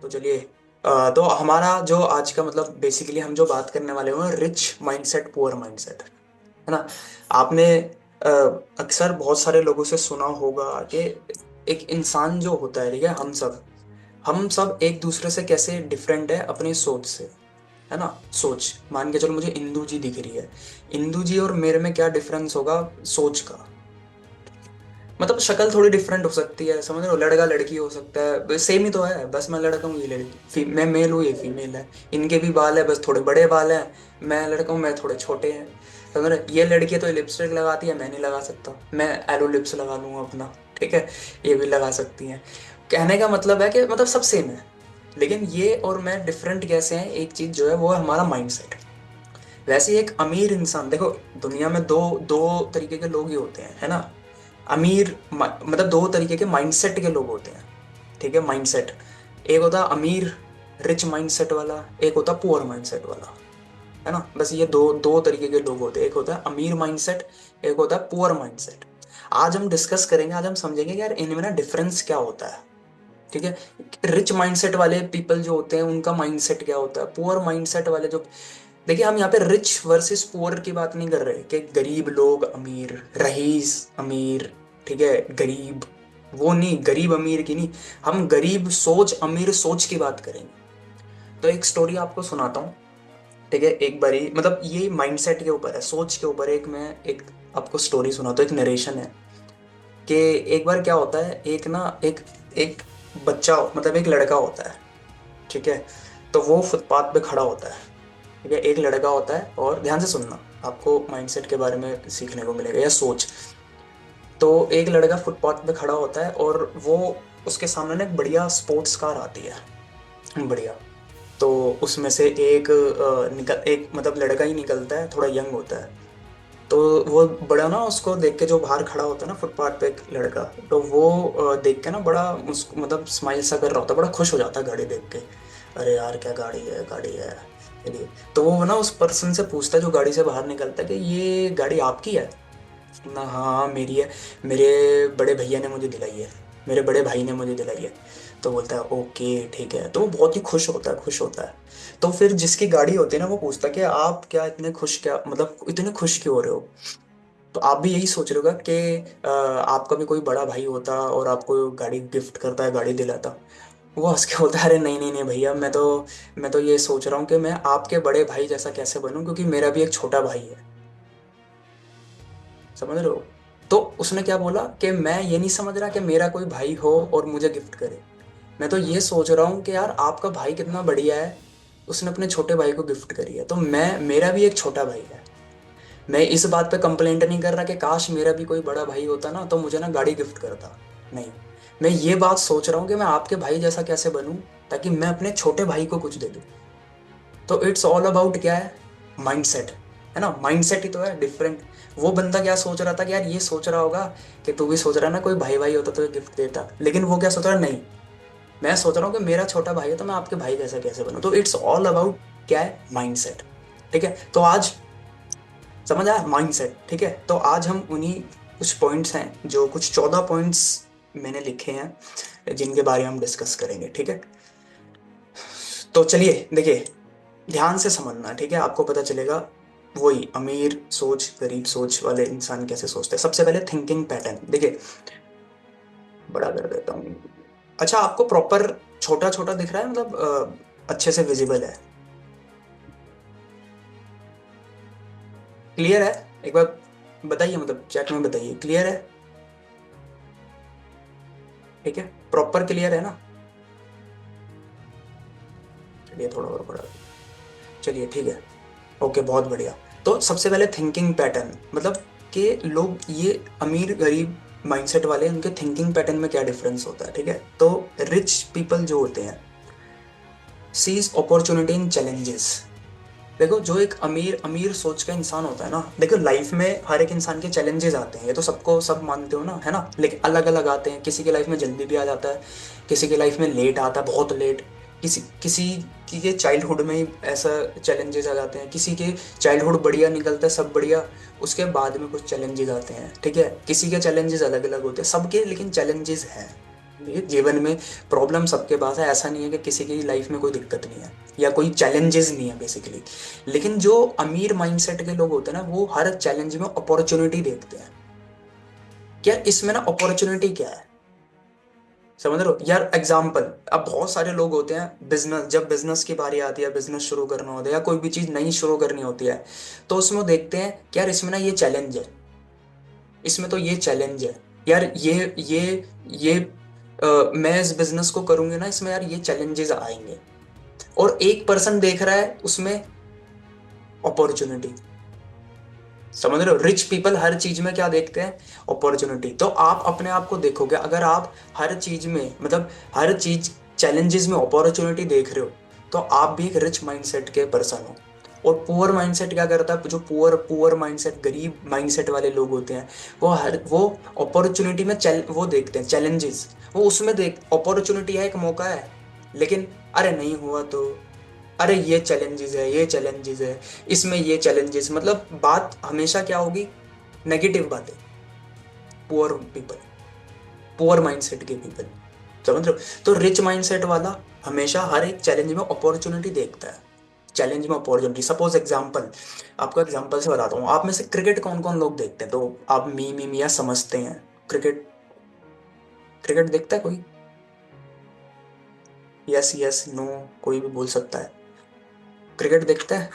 तो चलिए तो हमारा जो आज का मतलब बेसिकली हम जो बात करने वाले हैं रिच माइंडसेट पुअर माइंडसेट, है ना। आपने अ, अक्सर बहुत सारे लोगों से सुना होगा कि एक इंसान जो होता है, ठीक है, हम सब एक दूसरे से कैसे डिफरेंट है अपनी सोच से, है ना। सोच मान के चलो मुझे इंदू जी दिख रही है, इंदू जी और मेरे में क्या डिफरेंस होगा सोच का। मतलब शक्ल थोड़ी डिफरेंट हो सकती है, समझ रहे हो, लड़का लड़की हो सकता है, सेम ही तो है, बस मैं लड़का हूँ ये लड़की, मैं मेल हूँ ये फीमेल है। इनके भी बाल है, बस थोड़े बड़े बाल हैं। मैं लड़का हूँ, मैं थोड़े छोटे हैं। समझ रहे, ये लड़की है तो लिपस्टिक लगाती है, मैं नहीं लगा सकता, मैं एलो लिप्स लगा लूंगा अपना, ठीक है। ये भी लगा सकती हैं। कहने का मतलब है कि मतलब सब सेम है, लेकिन ये और मैं डिफरेंट कैसे हैं, एक चीज जो है वो है हमारा माइंडसेट। वैसे ही एक अमीर इंसान देखो, दुनिया में दो दो तरीके के लोग ही होते हैं, है ना। मतलब दो तरीके के माइंडसेट के लोग होते हैं, ठीक है। माइंडसेट एक होता है अमीर रिच माइंडसेट वाला, एक होता है पुअर माइंडसेट वाला, है ना। बस ये दो दो तरीके के लोग होते हैं, एक होता है अमीर माइंडसेट, एक होता है पुअर माइंडसेट। आज हम डिस्कस करेंगे, आज हम समझेंगे कि यार इनमें ना डिफरेंस क्या होता है, ठीक है। रिच माइंडसेट वाले पीपल जो होते हैं उनका माइंडसेट क्या होता है, पुअर माइंडसेट वाले जो, देखिए हम यहाँ पे रिच वर्सेस पुअर की बात नहीं कर रहे कि गरीब लोग अमीर, रईस अमीर, ठीक है, गरीब, वो नहीं, गरीब अमीर की नहीं। हम गरीब सोच अमीर सोच की बात करेंगे। तो एक स्टोरी आपको सुनाता हूँ, ठीक है। एक बारी मतलब ये माइंडसेट के ऊपर है, सोच के ऊपर, एक आपको स्टोरी सुनाता हूँ, एक नरेशन है कि एक बार क्या होता है, एक ना एक एक बच्चा मतलब एक लड़का होता है, ठीक है। तो वो फुटपाथ पे खड़ा होता है, ठीक है। एक लड़का होता है, और ध्यान से सुनना, आपको माइंडसेट के बारे में सीखने को मिलेगा या सोच। तो एक लड़का फुटपाथ पे खड़ा होता है और वो, उसके सामने ना एक बढ़िया स्पोर्ट्स कार आती है, बढ़िया। तो उसमें से एक मतलब लड़का ही निकलता है, थोड़ा यंग होता है। तो वो बड़ा ना, उसको देख के, जो बाहर खड़ा होता है ना फुटपाथ पे एक लड़का, तो वो देख के ना बड़ा उसको मतलब स्माइल सा कर रहा होता है, बड़ा खुश हो जाता है गाड़ी देख के। अरे यार क्या गाड़ी है, गाड़ी है, चलिए। तो वो ना उस पर्सन से पूछता है जो गाड़ी से बाहर निकलता है कि ये गाड़ी आपकी है ना। हाँ मेरी है, मेरे बड़े भैया ने मुझे दिलाई है, मेरे बड़े भाई ने मुझे दिलाई है। तो बोलता है ओके ठीक है, तो वो बहुत ही खुश होता है, खुश होता है। तो फिर जिसकी गाड़ी होती है ना, वो पूछता है कि आप क्या इतने खुश, क्या मतलब इतने खुश क्यों हो रहे हो। तो आप भी यही सोच रहे होगा कि आपका भी कोई बड़ा भाई होता और आपको गाड़ी गिफ्ट करता है, गाड़ी दिलाता। वो हंस के बोलता है अरे नहीं नहीं नहीं भैया, मैं तो ये सोच रहा हूँ कि मैं आपके बड़े भाई जैसा कैसे बनूं, क्योंकि मेरा भी एक छोटा भाई है, समझ रहे हो। तो उसने क्या बोला कि मैं ये नहीं समझ रहा कि मेरा कोई भाई हो और मुझे गिफ्ट करे, मैं तो ये सोच रहा हूँ कि यार आपका भाई कितना बढ़िया है, उसने अपने छोटे भाई को गिफ्ट करी है, तो मैं, मेरा भी एक छोटा भाई है। मैं इस बात पे कंप्लेंट नहीं कर रहा कि काश मेरा भी कोई बड़ा भाई होता ना तो मुझे ना गाड़ी गिफ्ट करता, नहीं। मैं ये बात सोच रहा हूँ कि मैं आपके भाई जैसा कैसे बनूं, ताकि मैं अपने छोटे भाई को कुछ दे दूं। तो इट्स ऑल अबाउट क्या है, माइंडसेट, है ना। माइंडसेट ही तो है डिफरेंट। वो बंदा क्या सोच रहा था कि यार ये सोच रहा होगा कि तू भी सोच रहा है ना कोई भाई भाई होता तो गिफ्ट देता, लेकिन वो क्या सोच रहा है, नहीं, मैं सोच रहा हूँ कि मेरा छोटा भाई है तो मैं आपके भाई जैसा कैसे बनूं। तो इट्स ऑल अबाउट क्या है, माइंडसेट, ठीक है। तो आज समझ आया माइंडसेट, ठीक है। तो आज हम उन्हीं कुछ पॉइंट्स हैं, जो कुछ 14 पॉइंट्स मैंने लिखे हैं जिनके बारे में हम डिस्कस करेंगे, ठीक है। तो चलिए देखिए, ध्यान से समझना, ठीक है, आपको पता चलेगा वही अमीर सोच गरीब सोच वाले इंसान कैसे सोचते हैं। सबसे पहले थिंकिंग पैटर्न देखिए, बड़ा कर देता हूँ। अच्छा आपको प्रॉपर छोटा छोटा दिख रहा है, मतलब अच्छे से विजिबल है, क्लियर है। एक बार बताइए, मतलब चैट में बताइए क्लियर है, ठीक है, प्रॉपर क्लियर है ना। चलिए थोड़ा और बढ़ा दिया, चलिए ठीक है, ओके बहुत बढ़िया। तो सबसे पहले थिंकिंग पैटर्न, मतलब कि लोग ये अमीर गरीब माइंडसेट वाले, उनके थिंकिंग पैटर्न में क्या डिफरेंस होता है, ठीक है। तो रिच पीपल जो होते हैं सीज अपॉर्चुनिटी इन चैलेंजेस। देखो जो एक अमीर अमीर सोच का इंसान होता है ना, देखो लाइफ में हर एक इंसान के चैलेंजेस आते हैं, ये तो सबको सब मानते हो ना, है ना, लेकिन अलग अलग आते हैं। किसी की लाइफ में जल्दी भी आ जाता है, किसी की लाइफ में लेट आता है, बहुत लेट। किसी किसी की के चाइल्डहुड में ही ऐसा चैलेंजेस आ जाते हैं, किसी के चाइल्डहुड बढ़िया निकलता है, सब बढ़िया, उसके बाद में कुछ चैलेंजेस आते हैं, ठीक है। किसी के चैलेंजेस अलग अलग होते हैं सबके, लेकिन चैलेंजेस हैं। ये जीवन में प्रॉब्लम सबके पास है, ऐसा नहीं है कि किसी की लाइफ में कोई दिक्कत नहीं है या कोई चैलेंजेस नहीं है बेसिकली। लेकिन जो अमीर माइंडसेट के लोग होते हैं ना, वो हर चैलेंज में अपॉर्चुनिटी देखते हैं। क्या इसमें ना अपॉर्चुनिटी क्या है, समझ रहे हो यार? एग्जाम्पल, अब बहुत सारे लोग होते हैं, बिजनेस जब बिजनेस की बारी आती है, बिजनेस शुरू करना होता है या कोई भी चीज नई शुरू करनी होती है, तो उसमें वो देखते हैं कि यार इसमें ना ये चैलेंज है, इसमें तो ये चैलेंज है, यार ये मैं इस बिजनेस को करूंगी ना, इसमें यार ये चैलेंजेस आएंगे। और एक पर्सन देख रहा है उसमें अपॉर्चुनिटी। समझ रहे हो? रिच पीपल हर चीज में क्या देखते हैं? अपॉर्चुनिटी। तो आप अपने आप को देखोगे, अगर आप हर चीज में मतलब हर चीज चैलेंजेस में अपॉर्चुनिटी देख रहे हो, तो आप भी एक रिच माइंडसेट के पर्सन हो। और पुअर माइंडसेट क्या करता है? जो पुअर पुअर माइंडसेट, गरीब माइंडसेट वाले लोग होते हैं, वो अपॉर्चुनिटी में वो देखते हैं चैलेंजेस। वो उसमें देख अपॉर्चुनिटी है, एक मौका है, लेकिन अरे नहीं हुआ तो, अरे ये चैलेंजेस है, ये चैलेंजेस है, इसमें ये चैलेंजेस, मतलब बात हमेशा क्या होगी? नेगेटिव बातें। पुअर पीपल, पुअर माइंडसेट के पीपल, समझ रहे हो? तो रिच माइंडसेट वाला हमेशा हर एक चैलेंज में अपॉर्चुनिटी देखता है। चैलेंज में अपॉर्चुनिटी, सपोज एग्जांपल, आपको एग्जांपल से बताता हूँ। आप में से क्रिकेट कौन कौन लोग देखते हैं? तो आप मी या समझते हैं क्रिकेट? क्रिकेट देखता है कोई? यस यस नो, कोई भी बोल सकता है। क्रिकेट देखता है?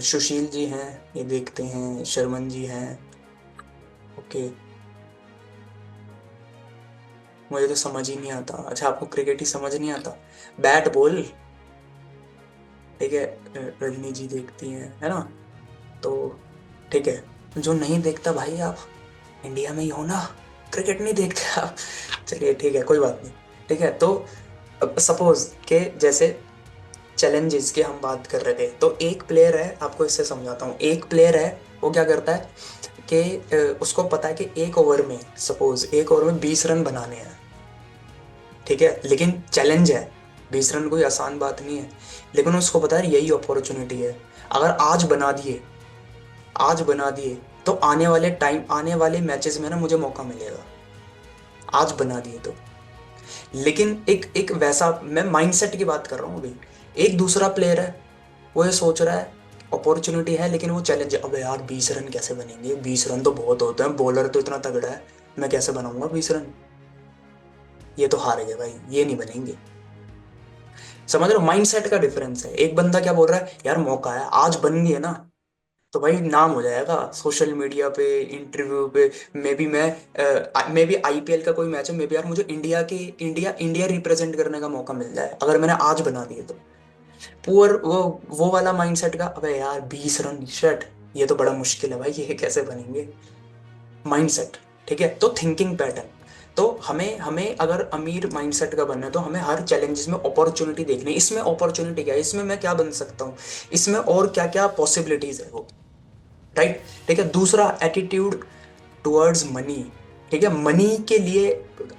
सुशील जी हैं, ये देखते हैं, शर्मन जी हैं। ओके, मुझे तो समझ ही नहीं आता। अच्छा, आपको क्रिकेट ही समझ नहीं आता? बैट बॉल, ठीक है। रजनी जी देखती हैं, है ना? तो ठीक है। जो नहीं देखता भाई, आप इंडिया में ही हो ना, क्रिकेट नहीं देखते आप। चलिए ठीक है, कोई बात नहीं। ठीक है, तो सपोज के जैसे चैलेंजेस की हम बात कर रहे थे, तो एक प्लेयर है, आपको इससे समझाता हूँ। एक प्लेयर है, वो क्या करता है कि उसको पता है कि एक ओवर में, सपोज एक ओवर में 20 रन बनाने हैं, ठीक है, लेकिन चैलेंज है, 20 रन कोई आसान बात नहीं है। लेकिन उसको पता है यही अपॉर्चुनिटी है, अगर आज बना दिए, आज बना दिए, तो आने वाले टाइम, आने वाले मैचेस में ना मुझे मौका मिलेगा, आज बना दिए तो। लेकिन एक एक वैसा, मैं माइंडसेट की बात कर रहा हूँ अभी। एक दूसरा प्लेयर है, वो ये सोच रहा है अपॉर्चुनिटी है, लेकिन वो चैलेंज है, अबे यार 20 रन कैसे बनेंगे, 20 रन तो बहुत होते हैं, बॉलर तो इतना तगड़ा है, मैं कैसे बनाऊंगा 20 रन, ये तो हार गए भाई, ये नहीं बनेंगे। समझ रहे हो? माइंडसेट का डिफरेंस है। एक बंदा क्या बोल रहा है, यार मौका है, आज बन गया ना तो भाई नाम हो जाएगा सोशल मीडिया पे, इंटरव्यू पे। मे बी आईपीएल का कोई मैच है, मे बी यार मुझे इंडिया इंडिया रिप्रेजेंट करने का मौका मिल जाए अगर मैंने आज बना दिए तो। पुअर वो वाला माइंडसेट का, अबे यार 20 रन शट, ये तो बड़ा मुश्किल है भाई, ये कैसे बनेंगे? माइंडसेट, ठीक है। तो थिंकिंग पैटर्न। तो हमें हमें अगर अमीर माइंडसेट का बनना है, तो हमें हर चैलेंजेस में अपॉर्चुनिटी देखनी है। इसमें अपॉर्चुनिटी क्या है, इसमें मैं क्या बन सकता हूँ, इसमें और क्या क्या पॉसिबिलिटीज है वो, राइट? ठीक है। दूसरा, एटीट्यूड टुवर्ड्स मनी। ठीक है, मनी के लिए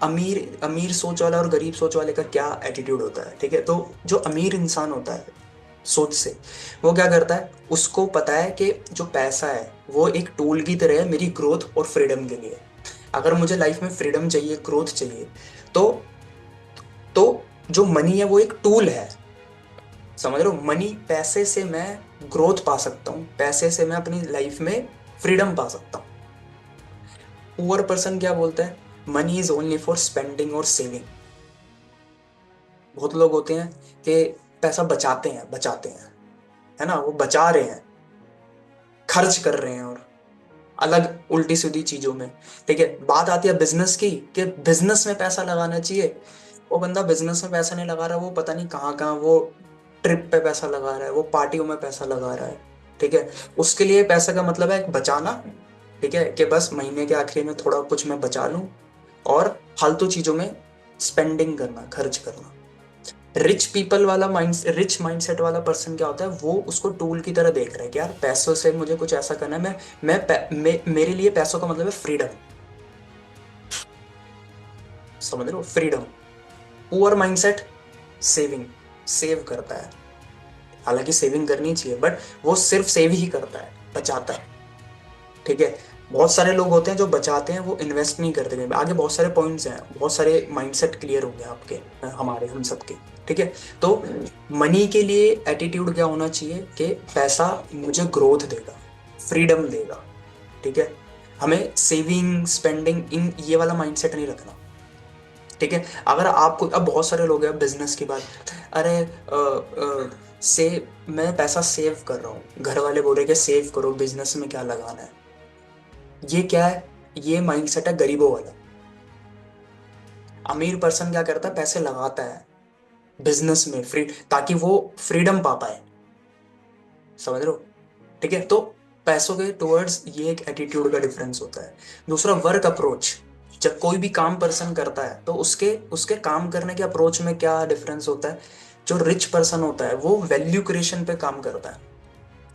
अमीर अमीर सोच वाला और गरीब सोच वाले का क्या एटीट्यूड होता है? ठीक है, तो जो अमीर इंसान होता है सोच से, वो क्या करता है, उसको पता है कि जो पैसा है वो एक टूल की तरह है मेरी ग्रोथ और फ्रीडम के लिए। अगर मुझे लाइफ में फ्रीडम चाहिए, ग्रोथ चाहिए, तो तो जो मनी है वो एक टूल है। समझ रहे हो? मनी, पैसे से मैं ग्रोथ पा सकता हूँ, पैसे से मैं अपनी लाइफ में फ्रीडम पा सकता हूँ। पुअर पर्सन क्या बोलता है, money is only for spending और सेविंग। बहुत लोग होते हैं कि पैसा बचाते हैं, है ना, वो बचा रहे हैं, खर्च कर रहे हैं और अलग उल्टी सीधी चीजों में। ठीक है, बात आती है बिजनेस की, कि बिजनेस में पैसा लगाना चाहिए। वो बंदा बिजनेस में पैसा नहीं लगा रहा, वो पता नहीं कहाँ कहाँ वो ट्रिप पे पैसा लगा रहा है, वो पार्टियों में पैसा लगा रहा है। ठीक है, उसके लिए पैसा का मतलब है बचाना। ठीक है, कि बस महीने के आखिरी में थोड़ा कुछ मैं बचा लूं, और फालतू चीजों में स्पेंडिंग करना, खर्च करना। रिच माइंडसेट वाला पर्सन क्या होता है, वो उसको टूल की तरह देख रहा है कि यार पैसों से मुझे कुछ ऐसा करना है, मेरे लिए पैसों का मतलब है फ्रीडम। समझ रहे हो? Freedom. Poor mindset, saving, save करता है। हालांकि सेविंग करनी चाहिए, बट वो सिर्फ सेव ही करता है, बचाता है। ठीक है, बहुत सारे लोग होते हैं जो बचाते हैं, वो इन्वेस्ट नहीं करते कहीं पे। आगे बहुत सारे पॉइंट्स हैं, बहुत सारे माइंडसेट क्लियर होंगे आपके, हमारे, हम सबके। ठीक है। तो मनी के लिए एटीट्यूड क्या होना चाहिए कि पैसा मुझे ग्रोथ देगा, फ्रीडम देगा। ठीक है। हमें सेविंग, स्पेंडिंग, इन ये वाला माइंडसेट नहीं रखना। ठीक है। अगर आपको, अब बहुत सारे लोग हैं बिजनेस की बात, अरे से मैं पैसा सेव कर रहा हूँ, घर वाले बोल रहे कि सेव करो, बिजनेस में क्या लगाना है। ये क्या है? ये माइंडसेट है गरीबों वाला। अमीर पर्सन क्या करता है? पैसे लगाता है बिजनेस में, फ्री, ताकि वो फ्रीडम पा पाए। समझ रहे हो? ठीक है। तो पैसों के टुवर्ड्स ये एक एटीट्यूड का डिफरेंस होता है। दूसरा, वर्क अप्रोच। जब कोई भी काम पर्सन करता है तो उसके उसके काम करने के अप्रोच में क्या डिफरेंस होता है? जो रिच पर्सन होता है वो वैल्यू क्रिएशन पे काम करता है,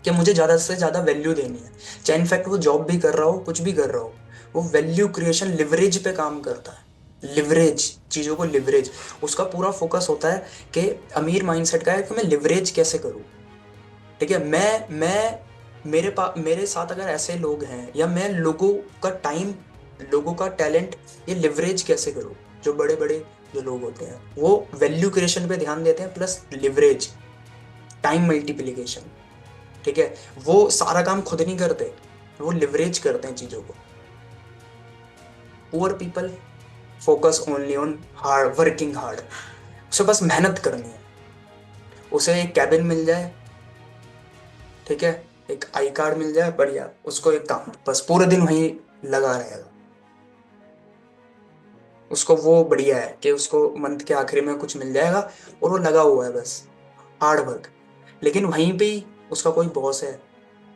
कि मुझे ज्यादा से ज्यादा वैल्यू देनी है। चाहे इनफैक्ट वो जॉब भी कर रहा हो, कुछ भी कर रहा हो, वो वैल्यू क्रिएशन, लिवरेज पे काम करता है। लिवरेज, चीजों को लिवरेज, उसका पूरा फोकस होता है कि अमीर माइंडसेट का है कि मैं लिवरेज कैसे करूं। ठीक है। मैं मेरे साथ अगर ऐसे लोग हैं, या मैं लोगों का टाइम, लोगों का टैलेंट, ये लिवरेज कैसे करूं। जो बड़े बड़े जो लोग होते हैं वो वैल्यू क्रिएशन पे ध्यान देते हैं, प्लस लिवरेज, टाइम मल्टीप्लिकेशन। ठीक है। वो सारा काम खुद नहीं करते, वो लिवरेज करते हैं चीजों को। Poor people focus only on hard working hard. उसे बस मेहनत करनी है, उसे एक कैबिन मिल जाए, ठीक है, एक आई कार्ड मिल जाए, बढ़िया, उसको एक काम, बस पूरे दिन वहीं लगा रहेगा। उसको वो बढ़िया है कि उसको मंथ के आखिरी में कुछ मिल जाएगा, और वो लगा हुआ है बस, हार्ड वर्क। लेकिन वहीं पे ही उसका कोई बॉस है,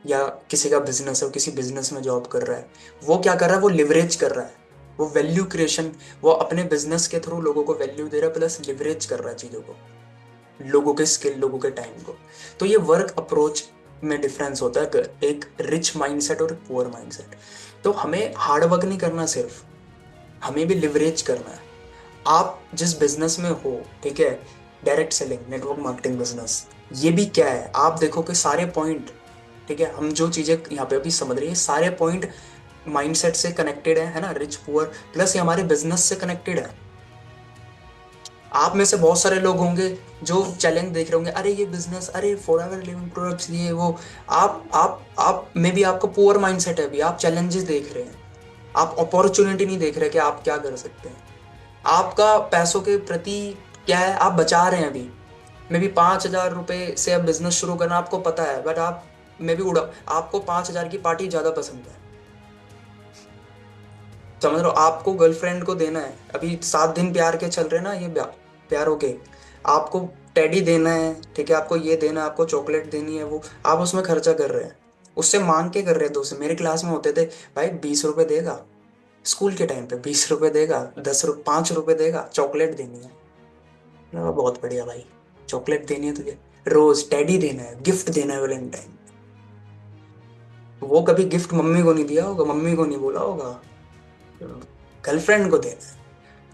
या किसी का बिजनेस है, वो किसी बिजनेस में जॉब कर रहा है, वो क्या कर रहा है? वो लिवरेज कर रहा है, वो वैल्यू क्रिएशन, वो अपने बिजनेस के थ्रू लोगों को वैल्यू दे रहा है, प्लस लिवरेज कर रहा है चीजों को, लोगों के स्किल, लोगों के टाइम को। तो ये वर्क अप्रोच में डिफरेंस होता है, एक रिच माइंडसेट और पुअर माइंडसेट। तो हमें हार्ड वर्क नहीं करना सिर्फ, हमें भी लिवरेज करना है। आप जिस बिजनेस में हो, ठीक है, direct selling, network marketing business, ये भी क्या है? आप देखो कि सारे पॉइंट, ठीक है, हम जो चीजें यहाँ पे अभी समझ रही है, सारे पॉइंट माइंडसेट से कनेक्टेड है ना, रिच पुअर, प्लस ये हमारे बिजनेस से कनेक्टेड है। आप में से बहुत सारे लोग होंगे जो चैलेंज देख रहे होंगे, अरे ये बिजनेस, अरे फॉरएवर लिविंग प्रोडक्ट्स, ये वो। आप में भी आपका पुअर माइंडसेट है, अभी आप चैलेंजेस देख रहे हैं, आप अपॉर्चुनिटी नहीं देख रहे कि आप क्या कर सकते हैं। आपका पैसों के प्रति क्या है? आप बचा रहे हैं अभी। मे भी 5,000 रुपए से अब बिजनेस शुरू करना आपको पता है, बट आप, मे भी उड़ा, आपको 5,000 की पार्टी ज्यादा पसंद है। समझ लो, आपको गर्लफ्रेंड को देना है, अभी 7 दिन प्यार के चल रहे हैं ना, ये प्यार हो के, आपको टेडी देना है, ठीक है, आपको ये देना है, आपको चॉकलेट देनी है, वो आप उसमें खर्चा कर रहे हैं, उससे मांग के कर रहे हैं। दोस्त मेरे क्लास में होते थे, भाई 20 रुपए देगा, स्कूल के टाइम पे 20 रुपए देगा, 10 रुपए, 5 रुपए देगा, चॉकलेट देनी है। मैंने कहा, बहुत बढ़िया भाई, चॉकलेट देनी है तुझे, रोज टेडी देना है, गिफ्ट देना है वैलेंटाइन। वो कभी गिफ्ट मम्मी को नहीं दिया होगा, मम्मी को नहीं बोला होगा, गर्लफ्रेंड को देना है।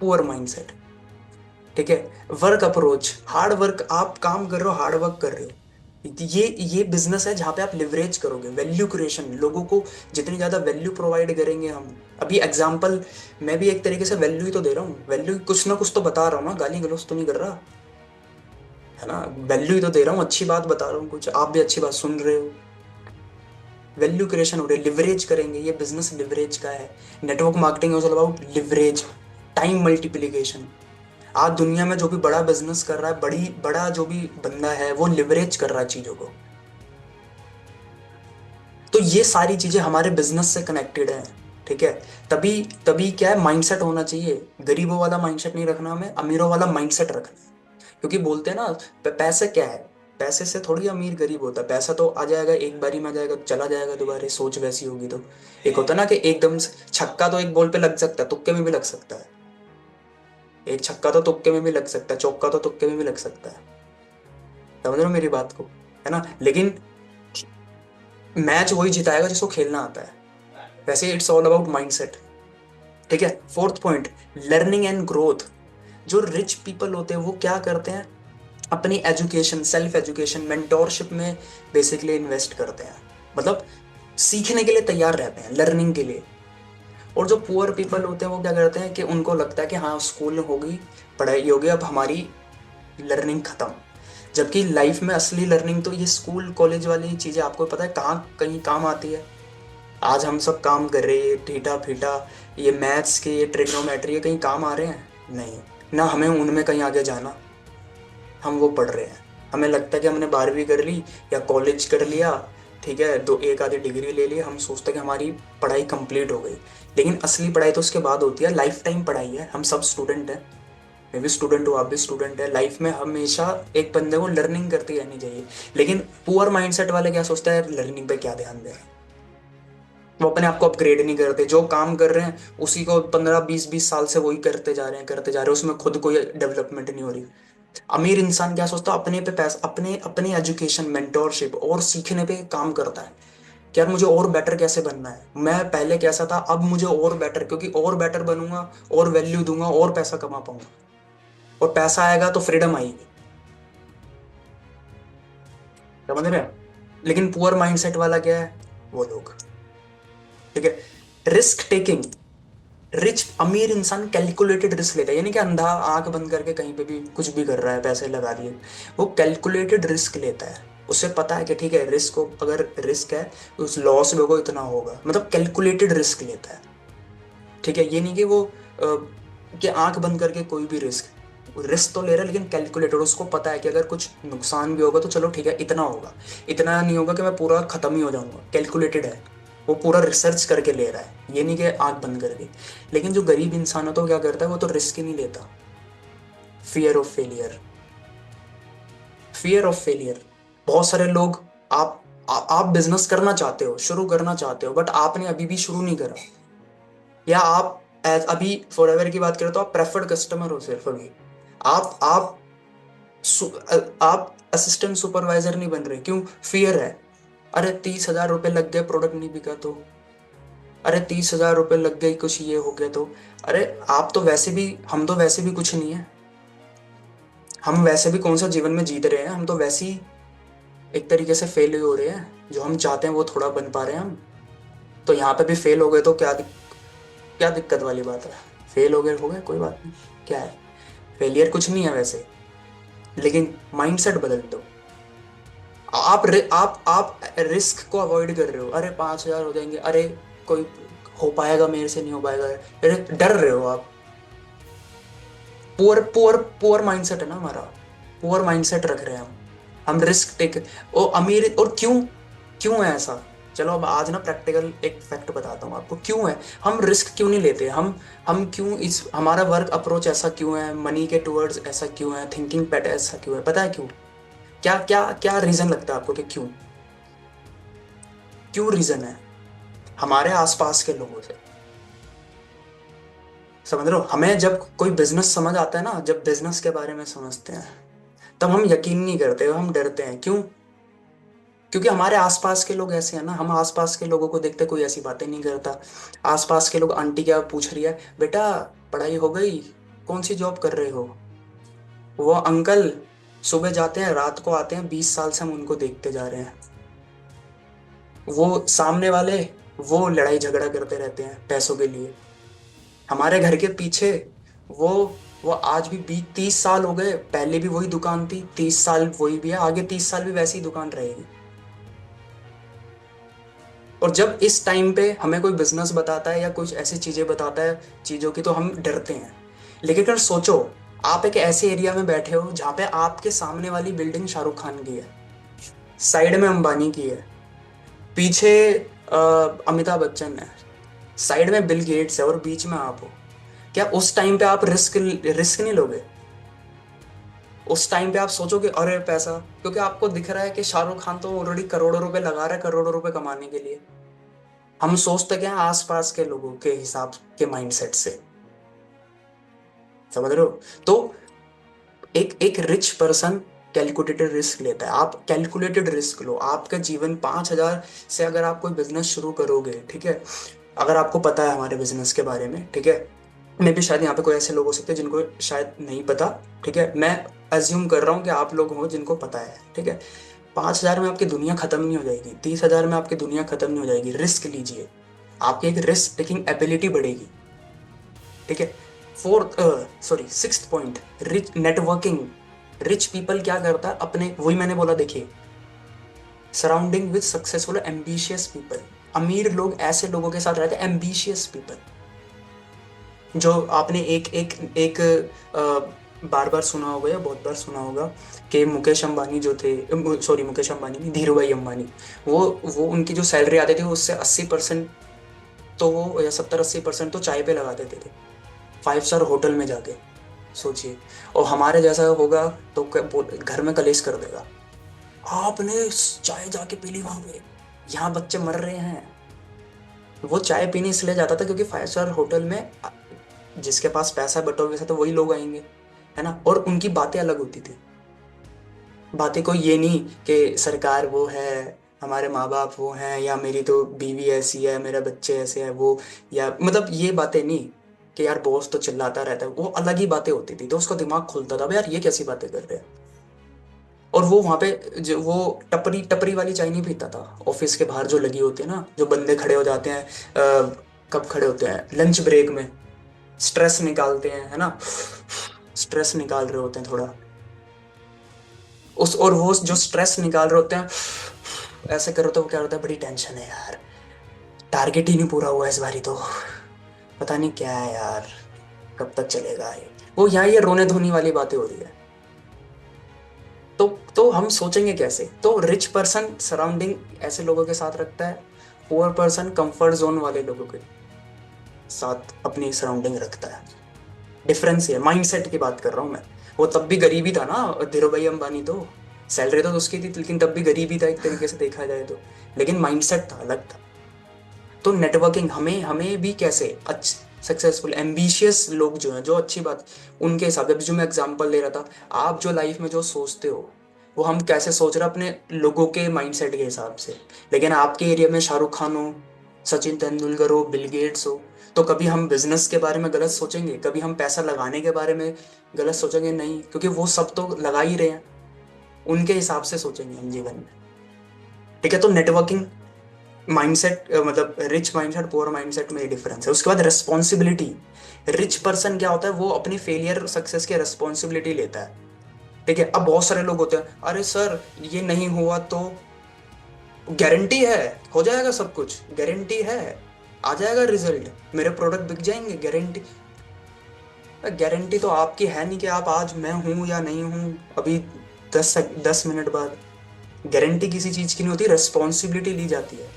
Poor mindset. ठीक है। वर्क अप्रोच, हार्ड वर्क, आप काम कर रहे हो, हार्ड वर्क कर रहे हो, ये बिजनेस है जहां पे आप लिवरेज करोगे, वैल्यू क्रिएशन, लोगों को जितनी ज्यादा वैल्यू प्रोवाइड करेंगे हम। अभी एग्जांपल, मैं भी एक तरीके से वैल्यू ही तो दे रहा हूँ, वैल्यू कुछ ना कुछ तो बता रहा हूँ ना, गाली गलौज तो नहीं कर रहा, है ना, वैल्यू ही तो दे रहा हूँ, अच्छी बात बता रहा हूँ, कुछ आप भी अच्छी बात सुन रहे हो। वैल्यू क्रिएशन हो रही है, लिवरेज करेंगे, ये बिजनेस लिवरेज का है। Network marketing is all about leverage, time multiplication. आज दुनिया में जो भी बड़ा बिजनेस कर रहा है, बड़ा जो भी बंदा है, वो लिवरेज कर रहा है चीजों को। तो ये सारी चीजें हमारे बिजनेस से कनेक्टेड है। ठीक है। तभी तभी क्या है, माइंडसेट होना चाहिए, गरीबों वाला माइंडसेट नहीं रखना हमें, अमीरों वाला माइंडसेट रखना है। क्योंकि बोलते हैं ना, पैसे क्या है, पैसे से थोड़ी अमीर गरीब होता है, पैसा तो आ जाएगा, एक बारी में आ जाएगा, चला जाएगा दोबारा, सोच वैसी होगी तो। एक होता है ना कि एकदम से छक्का तो एक बॉल पे लग सकता है, तुक्के में भी लग सकता है, एक छक्का तो तुक्के में भी लग सकता है, चौका तो तुक्के में भी लग सकता है। समझ रहे हो मेरी बात को, है ना? लेकिन मैच वही जिताएगा जिसको खेलना आता है। वैसे इट्स ऑल अबाउट माइंडसेट। ठीक है। Fourth point, learning and growth. जो रिच पीपल होते हैं वो क्या करते हैं, अपनी एजुकेशन, सेल्फ एजुकेशन, मेंटोरशिप में बेसिकली इन्वेस्ट करते हैं। मतलब सीखने के लिए तैयार रहते हैं, लर्निंग के लिए। और जो पुअर पीपल होते हैं वो क्या करते हैं कि उनको लगता है कि हाँ स्कूल होगी, पढ़ाई होगी, अब हमारी लर्निंग खत्म। जबकि लाइफ में असली लर्निंग तो ये स्कूल कॉलेज वाली चीजें आपको पता है कहाँ कहीं काम आती है। आज हम सब काम कर रहे हैं ठीठा फीठा, ये मैथ्स के ये ट्रिग्नोमेट्री कहीं काम आ रहे हैं? नहीं। ना हमें उनमें कहीं आगे जाना, हम वो पढ़ रहे हैं। हमें लगता है कि हमने 12वीं कर ली या कॉलेज कर लिया, ठीक है, दो एक आधी डिग्री ले ली, हम सोचते हैं कि हमारी पढ़ाई कंप्लीट हो गई। लेकिन असली पढ़ाई तो उसके बाद होती है, लाइफ टाइम पढ़ाई है। हम सब स्टूडेंट हैं, मैं भी स्टूडेंट हूँ, आप भी स्टूडेंट है। लाइफ में हमेशा एक बंदे को लर्निंग करती रहनी चाहिए। लेकिन पुअर माइंडसेट वाले क्या सोचते हैं, लर्निंग पे क्या ध्यान दें। वो अपने आप को अपग्रेड नहीं करते, जो काम कर रहे हैं उसी को 15 20 20 साल से वही करते जा रहे हैं, करते जा रहे हैं, उसमें खुद कोई डेवलपमेंट नहीं हो रही। अमीर इंसान क्या सोचता है, अपने पे पैसा, अपने अपने एजुकेशन, मेंटोरशिप और सीखने पे काम करता है कि यार मुझे और बेटर कैसे बनना है, मैं पहले कैसा था अब मुझे और बेटर, क्योंकि और बेटर बनूंगा और वैल्यू दूंगा और पैसा कमा पाऊंगा, और पैसा आएगा तो फ्रीडम आएगी। समझ रहे हैं? लेकिन पुअर माइंडसेट वाला क्या है, वो लोग, ठीक है, रिस्क टेकिंग। रिच अमीर इंसान कैलकुलेटेड रिस्क लेता है, यानी कि अंधा आंख बंद करके कहीं पे भी कुछ भी कर रहा है, पैसे लगा दिए। वो कैलकुलेटेड रिस्क लेता है, उसे पता है कि ठीक है रिस्क को, अगर रिस्क है तो उस लॉस में को इतना होगा, मतलब कैलकुलेटेड रिस्क लेता है। ठीक है, ये नहीं कि वो कि आंख बंद करके कोई भी रिस्क, रिस्क तो ले रहा है लेकिन कैलकुलेटेड, उसको पता है कि अगर कुछ नुकसान भी होगा तो चलो ठीक है इतना होगा, इतना नहीं होगा कि मैं पूरा खत्म ही हो जाऊंगा, कैलकुलेटेड है। वो पूरा रिसर्च करके ले रहा है, ये नहीं कि आंख बंद करके। लेकिन जो गरीब इंसान है तो क्या करता है, वो तो रिस्क ही नहीं लेता। Fear of failure, fear of failure. बहुत सारे लोग, आप बिजनेस करना चाहते हो, शुरू करना चाहते हो, बट आपने अभी भी शुरू नहीं करा, या आप अभी फॉरएवर की बात करें तो आप प्रेफर्ड कस्टमर हो सिर्फ अभी, आप आप असिस्टेंट सुपरवाइजर नहीं बन रहे, क्यों? फियर है। अरे 30,000 रुपये लग गए, प्रोडक्ट नहीं बिका तो, अरे 30,000 रुपये लग गई, कुछ ये हो गया तो, अरे आप तो वैसे भी, हम तो वैसे भी कुछ नहीं है, हम वैसे भी कौन सा जीवन में जीत रहे हैं, हम तो वैसे ही एक तरीके से फेल ही हो रहे हैं, जो हम चाहते हैं वो थोड़ा बन पा रहे हैं हम। तो यहाँ पे भी फेल हो गए तो क्या दिक्कत वाली बात है? फेल हो गए कोई बात नहीं, क्या है, फेलियर कुछ नहीं है वैसे। लेकिन माइंडसेट बदल दो। आप रिस्क को अवॉइड कर रहे हो, अरे 5,000 हो जाएंगे, अरे कोई हो पाएगा मेरे से, नहीं हो पाएगा, अरे डर रहे हो आप। पुअर पुअर पुअर माइंडसेट है ना हमारा, पुअर माइंडसेट रख रहे हैं हम रिस्क टेक। ओ अमीर, और क्यों, क्यों है ऐसा? चलो अब आज ना प्रैक्टिकल एक फैक्ट बताता हूँ आपको, क्यों है हम रिस्क क्यों नहीं लेते, हम क्यों, इस हमारा वर्क अप्रोच ऐसा क्यों है, मनी के टुवर्ड्स ऐसा क्यों है, थिंकिंग पैटर्न ऐसा क्यों है, पता है क्यों? क्या क्या क्या रीजन लगता है आपको कि क्यों, क्यों रीजन है? हमारे आसपास के लोगों से, समझ रहे हो? हमें जब कोई बिजनेस समझ आता है ना, जब बिजनेस के बारे में समझते हैं, तब हम यकीन नहीं करते, हम डरते हैं, क्यों? क्योंकि हमारे आसपास के लोग ऐसे हैं ना, हम आसपास के लोगों को देखते कोई ऐसी बातें नहीं करता। आसपास के लोग, आंटी क्या पूछ रही है, बेटा पढ़ाई हो गई, कौन सी जॉब कर रहे हो? वो अंकल सुबह जाते हैं रात को आते हैं, 20 साल से हम उनको देखते जा रहे हैं। वो सामने वाले, वो लड़ाई झगड़ा करते रहते हैं पैसों के लिए। हमारे घर के पीछे वो वो आज भी 20 30 साल हो गए, पहले भी वही दुकान थी, 30 साल वही भी है, आगे 30 साल भी वैसी ही दुकान रहेगी। और जब इस टाइम पे हमें कोई बिजनेस बताता है या कुछ ऐसी चीजें बताता है चीजों की, तो हम डरते हैं। लेकिन अगर सोचो, आप एक ऐसे एरिया में बैठे हो जहां पे आपके सामने वाली बिल्डिंग शाहरुख खान की है, साइड में अंबानी की है, पीछे अमिताभ बच्चन है, साइड में बिल गेट्स है और बीच में आप हो। क्या उस टाइम पे आप रिस्क रिस्क नहीं लोगे? उस टाइम पे आप सोचोगे अरे पैसा, क्योंकि आपको दिख रहा है कि शाहरुख खान तो ऑलरेडी करोड़ों रुपए लगा रहा है, करोड़ों रुपए कमाने के लिए। हम सोचते क्या हैं, आसपास के लोगों के हिसाब के माइंडसेट से, समझ रहे हो? तो एक एक रिच पर्सन कैलकुलेटेड रिस्क लेता है, आप कैलकुलेटेड रिस्क लो। आपका जीवन 5,000 से अगर आप कोई बिजनेस शुरू करोगे, ठीक है, अगर आपको पता है हमारे बिजनेस के बारे में, ठीक है, मे भी शायद यहाँ पे कोई ऐसे लोग हो सकते हैं जिनको शायद नहीं पता, ठीक है, मैं अज्यूम कर रहा हूँ कि आप लोग हो जिनको पता है, ठीक है। 5,000 में आपकी दुनिया खत्म नहीं हो जाएगी, 30,000 में आपकी दुनिया खत्म नहीं हो जाएगी। रिस्क लीजिए, आपकी एक रिस्क टेकिंग एबिलिटी बढ़ेगी। ठीक है। Fourth, sorry, sixth point, rich networking. Rich people क्या करता है, अपने, वही मैंने बोला, देखिए, surrounding with successful ambitious people. अमीर लोग ऐसे लोगों के साथ रहते हैं, एम्बिशियस पीपल। जो आपने एक एक एक बार बार सुना होगा या बहुत बार सुना होगा कि मुकेश अंबानी जो थे, सॉरी मुकेश अंबानी नहीं, धीरू भाई अंबानी, वो वो उनकी जो सैलरी आती थी उससे 80% तो वो, या 70-80% तो चाय पे लगा देते थे, 5 स्टार होटल में जाके। सोचिए। और हमारे जैसा होगा तो घर में कलेश कर देगा, आपने चाय जाके पी ली वहां पे, यहाँ बच्चे मर रहे हैं। वो चाय पीने इसलिए जाता था क्योंकि 5 स्टार होटल में जिसके पास पैसा बटोर के तो वही लोग आएंगे, है ना। और उनकी बातें अलग होती थी। बातें कोई ये नहीं कि सरकार वो है, हमारे माँ बाप वो हैं, या मेरी तो बीवी ऐसी है, मेरे बच्चे ऐसे हैं वो, या मतलब ये बातें नहीं कि यार बॉस तो चिल्लाता रहता है, वो अलग ही बातें होती थी। तो उसका दिमाग खुलता था, "अबे यार ये कैसी बातें कर रहे हैं"। और वो वहां पे जो वो टपरी टपरी वाली चाय नहीं पीता था, ऑफिस के बाहर जो लगी होती है ना, जो बंदे खड़े हो जाते हैं, कब खड़े होते हैं, लंच ब्रेक में, स्ट्रेस निकालते हैं, है ना, स्ट्रेस निकाल रहे होते हैं थोड़ा, उस, और वो जो स्ट्रेस निकाल रहे होते हैं, ऐसे करो तो क्या होता है, बड़ी टेंशन है यार, टारगेट ही नहीं पूरा हुआ इस बारी तो, पता नहीं क्या है यार, कब तक चलेगा ये, वो यहाँ ये रोने धोने वाली बातें हो रही है। तो हम सोचेंगे कैसे, तो रिच पर्सन सराउंडिंग ऐसे लोगों के साथ रखता है, पुअर पर्सन कंफर्ट जोन वाले लोगों के साथ अपनी सराउंडिंग रखता है। डिफरेंस है, माइंडसेट की बात कर रहा हूं मैं। वो तब भी गरीब ही था ना, धीरू भाई अंबानी तो, सैलरी तो उसकी थी लेकिन तब भी गरीब ही था एक तरीके से देखा जाए तो, लेकिन माइंडसेट था, अलग था। तो नेटवर्किंग हमें हमें भी कैसे अच्छे सक्सेसफुल एम्बिशियस लोग जो हैं, जो अच्छी बात, उनके हिसाब से, अभी जो मैं एग्जांपल ले रहा था, आप जो लाइफ में जो सोचते हो वो हम कैसे सोच रहे हैं अपने लोगों के माइंडसेट के हिसाब से। लेकिन आपके एरिया में शाहरुख खान हो, सचिन तेंदुलकर हो, बिल गेट्स हो, तो कभी हम बिजनेस के बारे में गलत सोचेंगे, कभी हम पैसा लगाने के बारे में गलत सोचेंगे नहीं, क्योंकि वो सब तो लगा ही रहे हैं, उनके हिसाब से सोचेंगे हम जीवन में। ठीक है। तो नेटवर्किंग माइंडसेट, मतलब रिच माइंडसेट पुअर माइंडसेट में ये डिफरेंस है। उसके बाद रेस्पॉन्सिबिलिटी। रिच पर्सन क्या होता है, वो अपनी फेलियर सक्सेस की रेस्पॉन्सिबिलिटी लेता है। ठीक है। अब बहुत सारे लोग होते हैं, अरे सर ये नहीं हुआ तो गारंटी है, हो जाएगा सब कुछ, गारंटी है, आ जाएगा रिजल्ट, मेरे प्रोडक्ट बिक जाएंगे, गारंटी। गारंटी तो आपकी है नहीं कि आप आज, मैं हूं या नहीं हूं अभी 10 मिनट बाद, गारंटी किसी चीज की नहीं होती, रेस्पॉन्सिबिलिटी ली जाती है।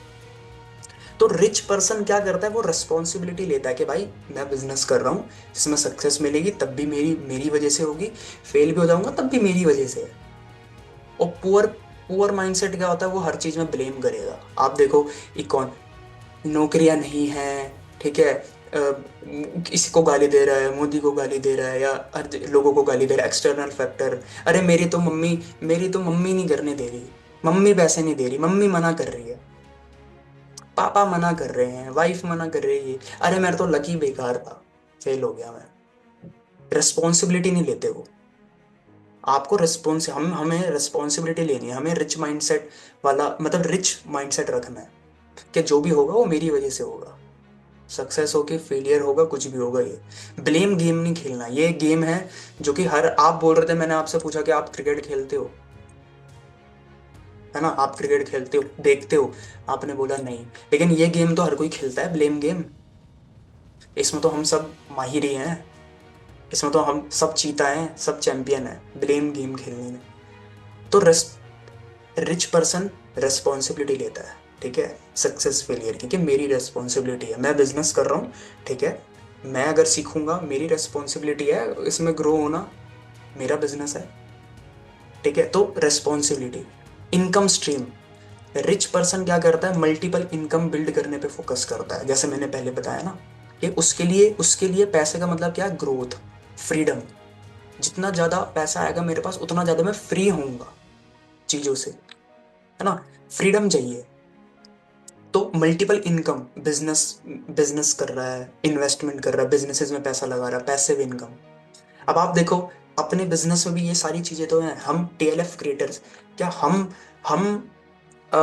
तो रिच पर्सन क्या करता है, वो रेस्पॉन्सिबिलिटी लेता है कि भाई मैं बिजनेस कर रहा हूँ, जिसमें सक्सेस मिलेगी तब भी मेरी मेरी वजह से होगी, फेल भी हो जाऊंगा तब भी मेरी वजह से है। और पुअर पुअर माइंडसेट क्या होता है, वो हर चीज में ब्लेम करेगा। आप देखो, इकॉन नौकरियां नहीं है, ठीक है, किसी को गाली दे रहा है, मोदी को गाली दे रहा है, या लोगों को गाली दे रहा है, एक्सटर्नल फैक्टर, अरे मेरी तो मम्मी नहीं करने दे रही, मम्मी पैसे नहीं दे रही, मम्मी मना कर रही है, पापा मना कर रहे हैं, वाइफ मना कर रही है, अरे मेरा तो लकी बेकार था, फेल हो गया मैं। रिस्पॉन्सिबिलिटी नहीं लेते वो। आपको रिस्पॉन्स हम हमें रिस्पॉन्सिबिलिटी लेनी है, हमें रिच माइंडसेट वाला, मतलब रिच माइंडसेट रखना है कि जो भी होगा वो मेरी वजह से होगा, सक्सेस हो कि फेलियर होगा, कुछ भी होगा, ये ब्लेम गेम नहीं खेलना। ये गेम है जो कि हर, आप बोल रहे थे, मैंने आपसे पूछा कि आप क्रिकेट खेलते हो, है ना, आप क्रिकेट खेलते हो, देखते हो, आपने बोला नहीं, लेकिन ये गेम तो हर कोई खेलता है, ब्लेम गेम। इसमें तो हम सब माहिर ही हैं, इसमें तो हम सब चीता हैं, सब चैंपियन हैं ब्लेम गेम खेलने में। तो रिच पर्सन रेस्पॉन्सिबिलिटी लेता है, ठीक है, सक्सेस फेलियर की, कि मेरी रेस्पॉन्सिबिलिटी है, मैं बिजनेस कर रहा हूँ, ठीक है, मैं अगर सीखूंगा मेरी रेस्पॉन्सिबिलिटी है, इसमें ग्रो होना मेरा बिजनेस है। ठीक है। तो responsibility, income stream. Rich person क्या करता है, मल्टीपल इनकम बिल्ड करने पे फोकस करता है, जैसे मैंने पहले बताया ना, कि उसके लिए पैसे का मतलब क्या है, ग्रोथ, फ्रीडम। जितना ज्यादा पैसा आएगा मेरे पास उतना ज्यादा मैं फ्री होऊंगा चीजों से, है ना, फ्रीडम चाहिए। तो मल्टीपल इनकम, बिजनेस बिजनेस कर रहा है, इन्वेस्टमेंट कर रहा है, बिजनेसेस में पैसा लगा रहा है, पैसिव इनकम। अब आप देखो, अपने बिजनेस में भी ये सारी चीजें तो हैं, हम टीएलएफ क्रिएटर्स, क्या हम हम अ,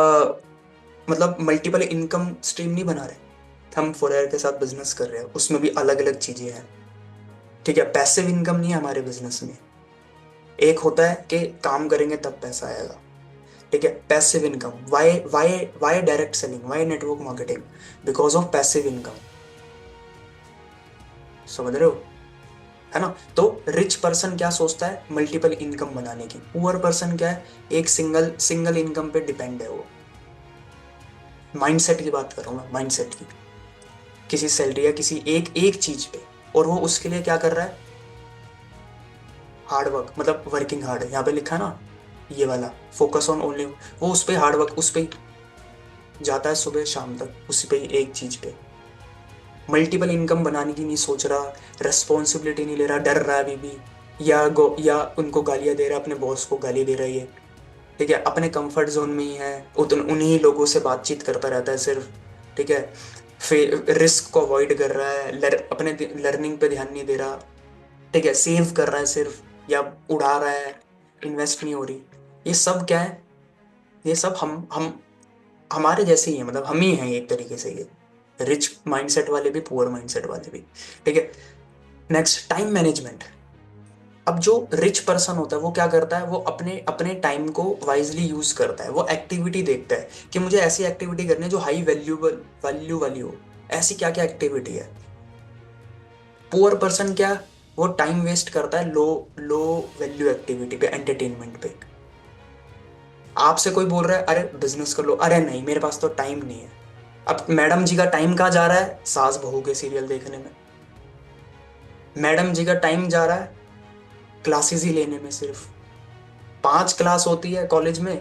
मतलब मल्टीपल इनकम स्ट्रीम नहीं बना रहे। हम फोरेयर के साथ बिजनेस कर रहे हैं, उसमें भी अलग अलग चीजें हैं। ठीक है, पैसिव इनकम नहीं है हमारे बिजनेस में। एक होता है कि काम करेंगे तब पैसा आएगा। ठीक है, passive income. Why why why direct selling, why network marketing? Because of passive income. समझ रहे हो? है ना? तो रिच पर्सन क्या सोचता है? मल्टीपल इनकम बनाने की। पुअर पर्सन क्या है? एक सिंगल सिंगल इनकम पे डिपेंड है वो। माइंडसेट की बात कर रहा हूं मैं, माइंडसेट की। किसी सैलरी या किसी एक एक चीज पे, और वो उसके लिए क्या कर रहा है? हार्ड वर्क, मतलब वर्किंग हार्ड, यहाँ पे लिखा है ना ये वाला, फोकस ऑन ओनली। वो उस पे हार्ड वर्क, उस पे ही जाता है सुबह शाम तक, उसी पे ही, एक चीज पे। मल्टीपल इनकम बनाने की नहीं सोच रहा, रेस्पॉन्सिबिलिटी नहीं ले रहा, डर रहा है अभी भी, या उनको गालियां दे रहा है, अपने बॉस को गाली दे रहा है ये। ठीक है, अपने कंफर्ट जोन में ही है, उन्हीं लोगों से बातचीत करता रहता है सिर्फ। ठीक है, फिर रिस्क को अवॉइड कर रहा है, अपने लर्निंग पे ध्यान नहीं दे रहा। ठीक है, सेव कर रहा है सिर्फ, या उड़ा रहा है, इन्वेस्ट नहीं हो रही। ये सब क्या है? ये सब हम हमारे जैसे ही है, मतलब हम ही हैं एक तरीके से ये। रिच माइंडसेट वाले भी, पुअर माइंडसेट वाले भी। ठीक है, नेक्स्ट, टाइम मैनेजमेंट। अब जो रिच पर्सन होता है वो क्या करता है? वो अपने अपने टाइम को वाइजली यूज करता है। वो एक्टिविटी देखता है कि मुझे ऐसी एक्टिविटी करनी है जो हाई वैल्यू वाली हो। ऐसी क्या क्या एक्टिविटी है? पुअर पर्सन क्या? वो टाइम वेस्ट करता है लो लो वैल्यू एक्टिविटी पे, एंटरटेनमेंट पे। आपसे कोई बोल रहा है अरे बिजनेस कर लो, अरे नहीं मेरे पास तो टाइम नहीं है। अब मैडम जी का टाइम कहाँ जा रहा है? सास बहू के सीरियल देखने में। मैडम जी का टाइम जा रहा है क्लासेस ही लेने में सिर्फ। 5 क्लास होती है कॉलेज में,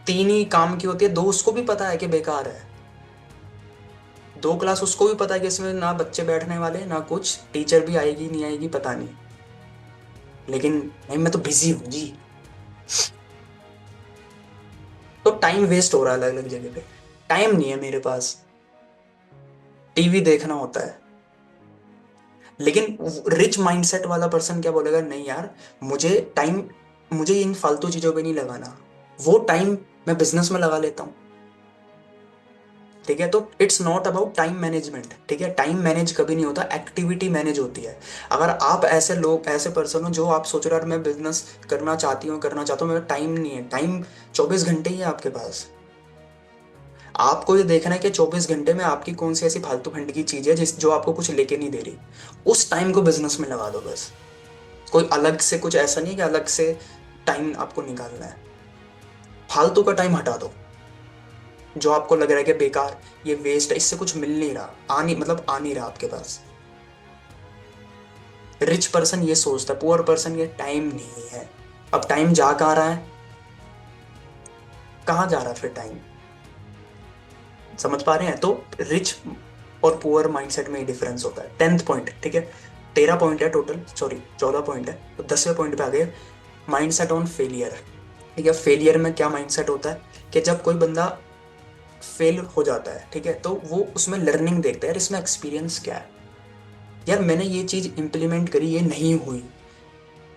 3 ही काम की होती है, 2 उसको भी पता है कि बेकार है। 2 क्लास उसको भी पता है कि इसमें ना बच्चे बैठने वाले हैं, ना कुछ, टीचर भी आएगी नहीं आएगी पता नहीं। लेकिन नहीं, मैं तो बिजी हूँ जी। तो टाइम वेस्ट हो रहा है अलग अलग जगह पे। टाइम नहीं है मेरे पास, टीवी देखना होता है। लेकिन रिच माइंडसेट वाला पर्सन क्या बोलेगा? नहीं यार, मुझे टाइम, मुझे इन फालतू चीजों पे नहीं लगाना। वो टाइम मैं बिजनेस में लगा लेता हूँ। ठीक है, तो it's not about time management. ठीक है, टाइम मैनेज कभी नहीं होता, एक्टिविटी मैनेज होती है। अगर आप ऐसे लोग, ऐसे पर्सन हो जो आप सोच रहे हो यार मैं बिजनेस करना चाहता हूँ, मेरा टाइम नहीं है, टाइम 24 घंटे ही है आपके पास। आपको ये देखना है कि 24 घंटे में आपकी कौन सी ऐसी फालतू फंड की चीज है जिस जो आपको कुछ लेके नहीं दे रही। उस टाइम को बिजनेस में लगा दो बस। कोई अलग से कुछ ऐसा नहीं है कि अलग से टाइम आपको निकालना है। फालतू का टाइम हटा दो, जो आपको लग रहा है कि बेकार, ये वेस्ट है, इससे कुछ मिल नहीं रहा, आ नहीं रहा आपके पास। रिच पर्सन ये सोचता है, पुअर पर्सन ये टाइम नहीं है। अब टाइम जा कहाँ रहा है? कहाँ जा रहा है फिर टाइम? समझ पा रहे हैं? तो रिच और पुअर माइंडसेट में ही डिफरेंस होता है। 10th पॉइंट, ठीक है, 13 पॉइंट है टोटल, सॉरी 14 पॉइंट है, तो 10वें पॉइंट पे आ गए, माइंडसेट ऑन फेलियर। ठीक है, फेलियर में क्या माइंडसेट होता है कि जब कोई बंदा फेल हो जाता है, ठीक है, तो वो उसमें लर्निंग देखता है, यार इसमें एक्सपीरियंस क्या है, यार मैंने ये चीज इंप्लीमेंट करी, ये नहीं हुई,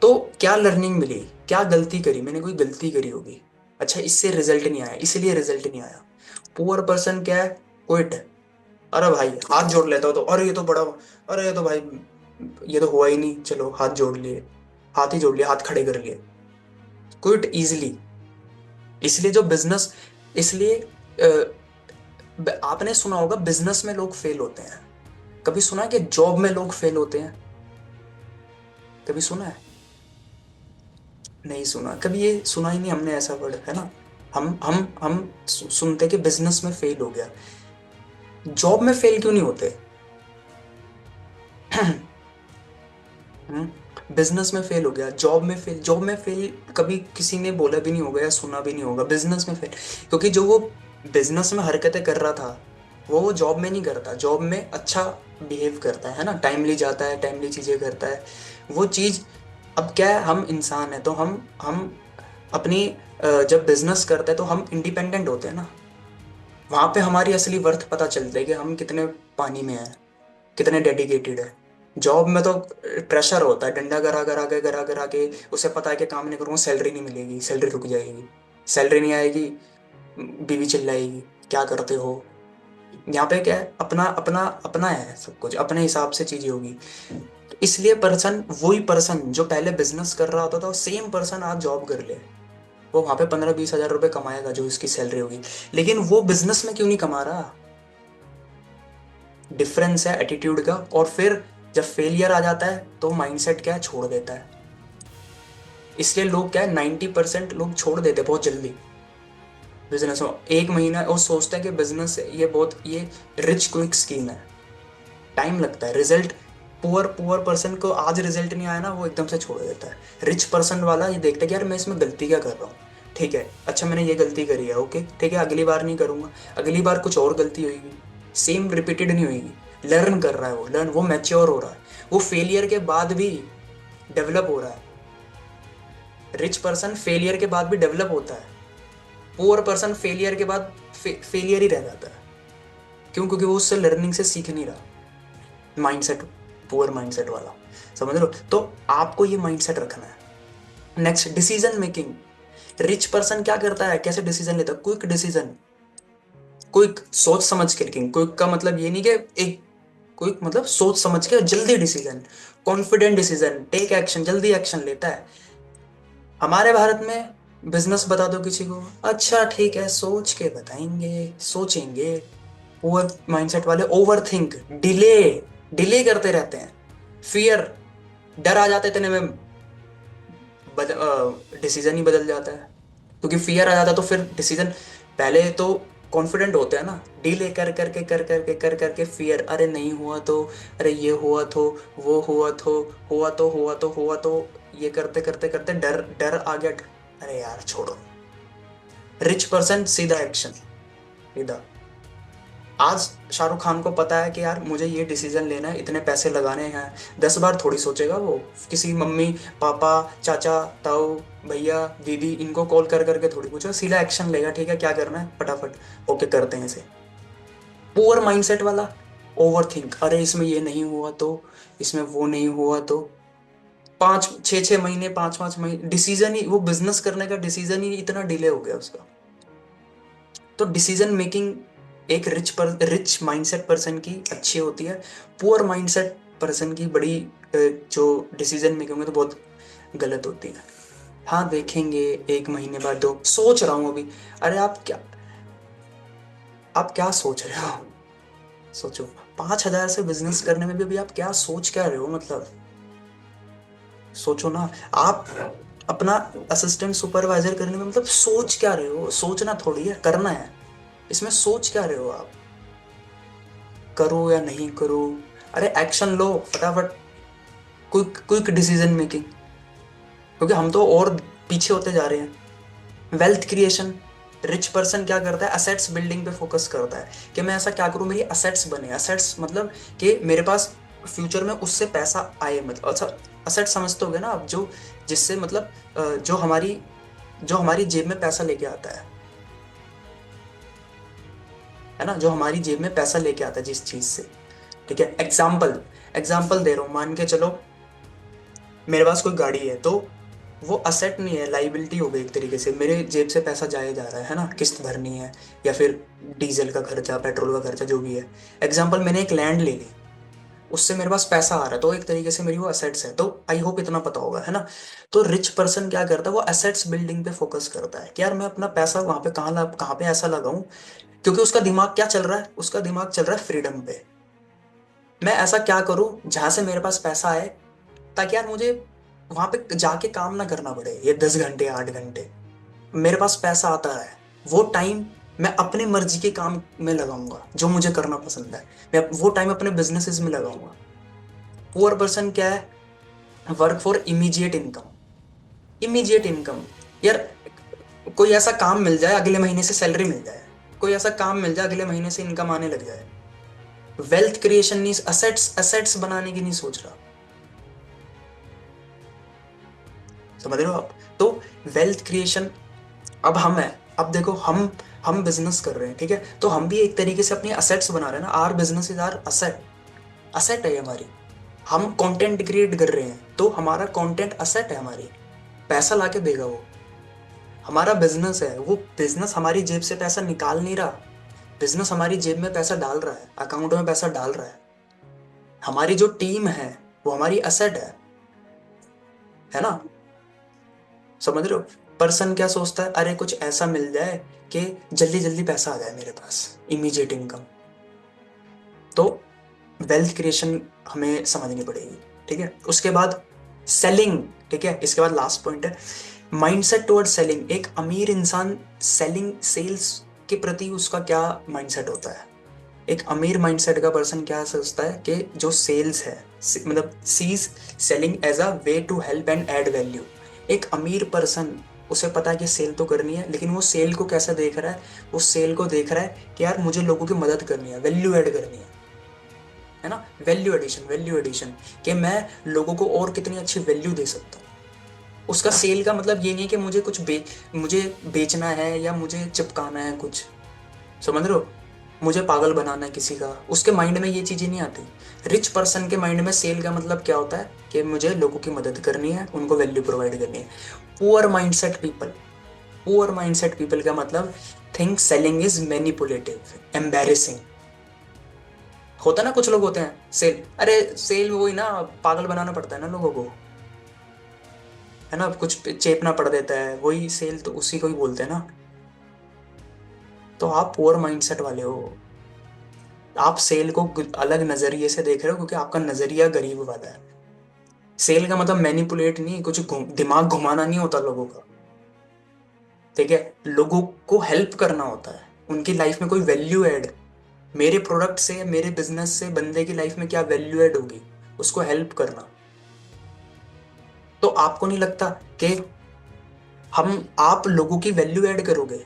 तो क्या लर्निंग मिली, क्या गलती करी मैंने, कोई गलती करी होगी, अच्छा इससे रिजल्ट नहीं आया, इसलिए रिजल्ट नहीं आया। पुअर पर्सन क्या है? क्विट। अरे भाई हाथ जोड़ लेता हो तो, अरे ये तो बड़ा, अरे ये तो भाई, ये तो हुआ ही नहीं, चलो हाथ जोड़ लिए, हाथ ही जोड़ लिए, हाथ खड़े कर लिए। Quit easily. इसलिए जो बिजनेस, इसलिए आपने सुना होगा बिजनेस में लोग फेल होते हैं। कभी सुना है कि जॉब में लोग फेल होते हैं? कभी सुना है? नहीं सुना कभी, ये सुना ही नहीं हमने ऐसा वर्ड, है ना? हम सुनते कि बिजनेस में फेल हो गया। जॉब में फेल क्यों नहीं होते? बिजनेस में फेल हो गया, जॉब में फेल कभी किसी ने बोला भी नहीं होगा या सुना भी नहीं होगा, बिजनेस में फेल। क्योंकि जो वो बिजनेस में हरकतें कर रहा था वो जॉब में नहीं करता। जॉब में अच्छा बिहेव करता है ना, टाइमली जाता है, टाइमली चीजें करता है, वो चीज। अब क्या है, हम इंसान है तो हम अपनी जब बिजनेस करते हैं तो हम इंडिपेंडेंट होते हैं ना। वहां पे हमारी असली वर्थ पता चलता है कि हम कितने पानी में हैं, कितने डेडिकेटेड है। जॉब में तो प्रेशर होता है, डंडा करा करा के उसे पता है कि काम नहीं करूँगा सैलरी नहीं मिलेगी, सैलरी रुक जाएगी। सैलरी नहीं आएगी, बीवी चिल्लाएगी क्या करते हो। यहाँ पे क्या है, अपना अपना अपना है, सब कुछ अपने हिसाब से चीजें होगी। तो इसलिए पर्सन, वही पर्सन जो पहले बिजनेस कर रहा होता था, वो सेम पर्सन आज जॉब कर ले, वो वहां पे 15-20 हजार रुपए कमाएगा जो इसकी सैलरी होगी। लेकिन वो बिजनेस में क्यों नहीं कमा रहा? डिफरेंस है एटीट्यूड का। और फिर जब फेलियर आ जाता है तो माइंडसेट क्या है, छोड़ देता है। इसलिए लोग क्या है, 90% लोग छोड़ देते हैं बहुत जल्दी बिजनेस में। एक महीना वो सोचता है कि बिजनेस ये बहुत, ये रिच क्विक स्कीम है, टाइम लगता है रिजल्ट। पुअर पुअर पर्सन को आज रिजल्ट नहीं आया ना, वो एकदम से छोड़ देता है। रिच पर्सन वाला ये देखता है कि यार मैं इसमें गलती क्या कर रहा हूँ, ठीक है अच्छा मैंने ये गलती करी है, ओके ठीक है अगली बार नहीं करूंगा, अगली बार कुछ और गलती होगी, सेम रिपीटेड नहीं होगी। लर्न कर रहा है वो, लर्न, वो मैच्योर हो रहा है, वो फेलियर के बाद भी डेवलप हो रहा है। रिच पर्सन फेलियर के बाद भी डेवलप होता है, पुअर पर्सन फेलियर के बाद फेलियर ही रह जाता है। क्यों? क्योंकि वो उससे लर्निंग से सीख नहीं रहा। माइंडसेट, पुअर माइंडसेट वाला, समझ लो। तो आपको ये माइंडसेट रखना है। Next, decision making. Rich person क्या करता है, कैसे डिसीजन लेता है? क्विक डिसीजन, क्विक सोच समझ के। लेकिन क्विक का मतलब ये नहीं कि एक, क्विक मतलब सोच समझ के जल्दी decision, confident decision, take action, जल्दी एक्शन लेता है। हमारे भारत में बिजनेस बता दो किसी को, अच्छा ठीक है सोच के बताएंगे, सोचेंगे। पुअर माइंडसेट वाले ओवर थिंक, डिले, डिले करते रहते हैं। फियर, डर आ जाता है इतने में, डिसीजन ही बदल जाता है। क्योंकि फियर आ जाता है तो फिर डिसीजन, पहले तो कॉन्फिडेंट होते हैं ना, डीले कर करके फियर, अरे नहीं हुआ तो, अरे ये हुआ तो, वो हुआ तो, हुआ तो ये करते करते करते डर, डर आ गया, अरे यार छोड़ो। रिच पर्सन सीधा एक्शन, सीधा। आज शाहरुख खान को पता है कि यार मुझे ये डिसीजन लेना है, इतने पैसे लगाने हैं, 10 बार थोड़ी सोचेगा वो। किसी मम्मी पापा चाचा ताऊ भैया दीदी इनको कॉल कर करके थोड़ी पूछो, सीधा एक्शन लेगा, ठीक है क्या करना है फटाफट, ओके करते हैं इसे। पुअर माइंडसेट वाला ओवर थिंक, अरे इसमें ये नहीं हुआ तो, इसमें वो नहीं हुआ तो, 5-6 महीने 5-5 महीने डिसीजन ही, वो बिजनेस करने का डिसीजन ही इतना डिले हो गया उसका। तो डिसीजन मेकिंग एक रिच माइंडसेट पर्सन की अच्छी होती है। पुअर माइंडसेट पर्सन की बड़ी जो डिसीजन मेकिंग है तो बहुत गलत होती है। हाँ देखेंगे, 1 महीने बाद, दो, सोच रहा हूँ अभी। अरे आप क्या सोच रहे हो? सोचो, 5 हजार से बिजनेस करने में भी अभी आप क्या सोच क्या रहे हो, मतलब सोचो ना। आप अपना असिस्टेंट सुपरवाइजर करने में मतलब सोच क्या रहे हो? सोचना थोड़ी है, करना है। इसमें सोच क्या रहे हो आप, करो या नहीं करो? अरे एक्शन लो फटाफट, क्विक क्विक डिसीजन मेकिंग। क्योंकि हम तो और पीछे होते जा रहे हैं। वेल्थ क्रिएशन, रिच पर्सन क्या करता है, असेट्स बिल्डिंग पे फोकस करता है कि मैं ऐसा क्या करूं मेरी असेट्स बने। असेट्स मतलब कि मेरे पास फ्यूचर में उससे पैसा आए, मतलब अच्छा, असेट समझते होगे ना आप, जो जिससे मतलब जो हमारी जेब में पैसा लेके आता है ना, जो हमारी जेब में पैसा लेके आता है जिस चीज से, ठीक है। एग्जाम्पल, एग्जाम्पल दे रहा हूं, मान के चलो मेरे पास कोई गाड़ी है, तो वो असेट नहीं है, लाइबिलिटी हो गई एक तरीके से, मेरे जेब से पैसा जाया जा रहा है ना, किस्त भरनी है या फिर डीजल का खर्चा, पेट्रोल का खर्चा, जो भी है। एग्जाम्पल, मैंने एक लैंड ले ली, उससे मेरे पास पैसा आ रहा है, तो एक तरीके से मेरी वो असेट्स है। तो आई होप इतना पता होगा, है ना। तो रिच पर्सन क्या करता है, वो असेट्स बिल्डिंग पे फोकस करता है कि यार मैं अपना पैसा वहां पे कहाँ पे ऐसा लगाऊं। क्योंकि उसका दिमाग क्या चल रहा है, उसका दिमाग चल रहा है फ्रीडम पे। मैं ऐसा क्या करूं जहां से मेरे पास पैसा आए, ताकि यार मुझे वहां पे जाके काम ना करना पड़े ये 10 घंटे 8 घंटे, मेरे पास पैसा आता है। वो टाइम मैं अपनी मर्जी के काम में लगाऊंगा जो मुझे करना पसंद है, मैं वो टाइम अपने बिजनेसेस में लगाऊंगा। पुअर पर्सन क्या है, work for immediate income. Immediate income, यार कोई ऐसा काम मिल जाए अगले महीने से सैलरी मिल जाए, कोई ऐसा काम मिल जाए अगले महीने से इनकम आने लग जाए। वेल्थ क्रिएशन नहीं, असेट्स असेट्स बनाने की नहीं सोच रहा, समझ रहे हो आप। तो वेल्थ क्रिएशन, अब हम है, अब देखो हम बिजनेस कर रहे हैं, ठीक है, तो हम भी एक तरीके से अपनी असेट्स बना रहे हैं ना। Our business is our asset, asset है हमारी। हम कंटेंट क्रिएट कर रहे हैं तो हमारा कंटेंट असेट है हमारी, पैसा लाके देगा वो। हमारा बिजनेस है, वो बिजनेस हमारी जेब से पैसा निकाल नहीं रहा, बिजनेस हमारी जेब में पैसा डाल रहा है, अकाउंट में पैसा डाल रहा है। हमारी जो टीम है वो हमारी असेट है ना? समझ रहे हो? पर्सन क्या सोचता है, अरे कुछ ऐसा मिल जाए कि जल्दी जल्दी पैसा आ जाए मेरे पास, इमीडिएट इनकम। तो वेल्थ क्रिएशन हमें समझनी पड़ेगी। ठीक है, उसके बाद सेलिंग। ठीक है, इसके बाद लास्ट पॉइंट है माइंडसेट टुवर्ड सेलिंग। एक अमीर इंसान सेलिंग, सेल्स के प्रति उसका क्या माइंडसेट होता है? एक अमीर माइंडसेट का पर्सन क्या सोचता है कि जो सेल्स है, मतलब sees selling as a way to help and add value. एक अमीर पर्सन, उसे पता है कि सेल तो करनी है, लेकिन वो सेल को कैसे देख रहा है? वो सेल को देख रहा है कि यार मुझे लोगों की मदद करनी है, वैल्यू ऐड करनी है ना? वैल्यू एडिशन, वैल्यू एडिशन, कि मैं लोगों को और कितनी अच्छी वैल्यू दे सकता हूँ। उसका सेल का मतलब ये नहीं है कि मुझे बेचना है या मुझे चिपकाना है कुछ। समझ रहे हो? मुझे पागल बनाना है किसी का, उसके माइंड में ये चीजें नहीं आती। रिच पर्सन के माइंड में सेल का मतलब क्या होता है कि मुझे लोगों की मदद करनी है, उनको वैल्यू प्रोवाइड करनी है। Poor mindset people, poor mindset people का मतलब think selling is manipulative, embarrassing. होता है ना, कुछ लोग होते हैं सेल, अरे सेल वही ना, पागल बनाना पड़ता है ना लोगों को, है ना? कुछ चेपना पड़ देता है, वही सेल, तो उसी को ही बोलते हैं ना। तो आप पुअर माइंडसेट वाले हो, आप सेल को अलग नजरिए से देख रहे हो, क्योंकि आपका नजरिया गरीब वाला है। सेल का मतलब मैनिपुलेट नहीं, कुछ दिमाग घुमाना नहीं होता लोगों का। ठीक है, लोगों को हेल्प करना होता है, उनकी लाइफ में कोई वैल्यू ऐड, मेरे प्रोडक्ट से, मेरे बिजनेस से बंदे की लाइफ में क्या वैल्यू ऐड होगी, उसको हेल्प करना। तो आपको नहीं लगता कि आप लोगों की वैल्यू ऐड करोगे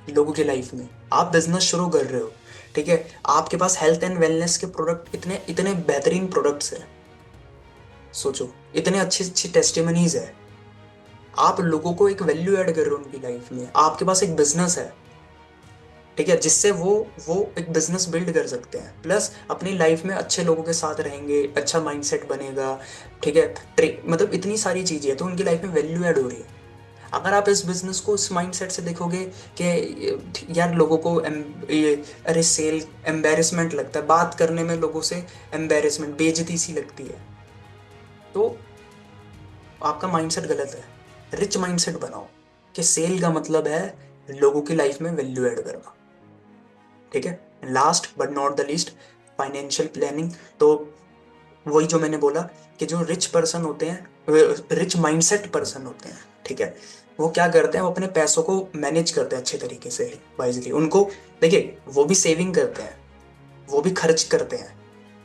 लोगों की लाइफ में? आप बिजनेस शुरू कर रहे हो, ठीक है, आपके पास हेल्थ एंड वेलनेस के प्रोडक्ट, इतने इतने बेहतरीन प्रोडक्ट्स हैं, सोचो, इतने अच्छी अच्छी टेस्टिमनीज है, आप लोगों को एक वैल्यू ऐड कर रहे हो उनकी लाइफ में, आपके पास एक बिजनेस है, ठीक है, जिससे वो एक बिजनेस बिल्ड कर सकते हैं, प्लस अपनी लाइफ में अच्छे लोगों के साथ रहेंगे, अच्छा माइंडसेट बनेगा। ठीक है, मतलब इतनी सारी चीजें हैं, तो उनकी लाइफ में वैल्यू ऐड हो रही है। अगर आप इस बिजनेस को इस माइंडसेट से देखोगे कि यार लोगों को ये, अरे सेल एम्बेरसमेंट लगता है, बात करने में लोगों से एम्बेरसमेंट, बेइज्जती सी लगती है, तो आपका माइंडसेट गलत है। रिच माइंडसेट बनाओ कि सेल का मतलब है लोगों की लाइफ में वैल्यू ऐड करना। ठीक है, last but not the least, financial planning. तो वही जो मैंने बोला कि जो रिच पर्सन होते हैं, रिच माइंडसेट पर्सन होते हैं, ठीक है, वो क्या करते हैं, वो अपने पैसों को मैनेज करते हैं अच्छे तरीके से, वाइजली। उनको देखिए, वो भी सेविंग करते हैं, वो भी खर्च करते हैं,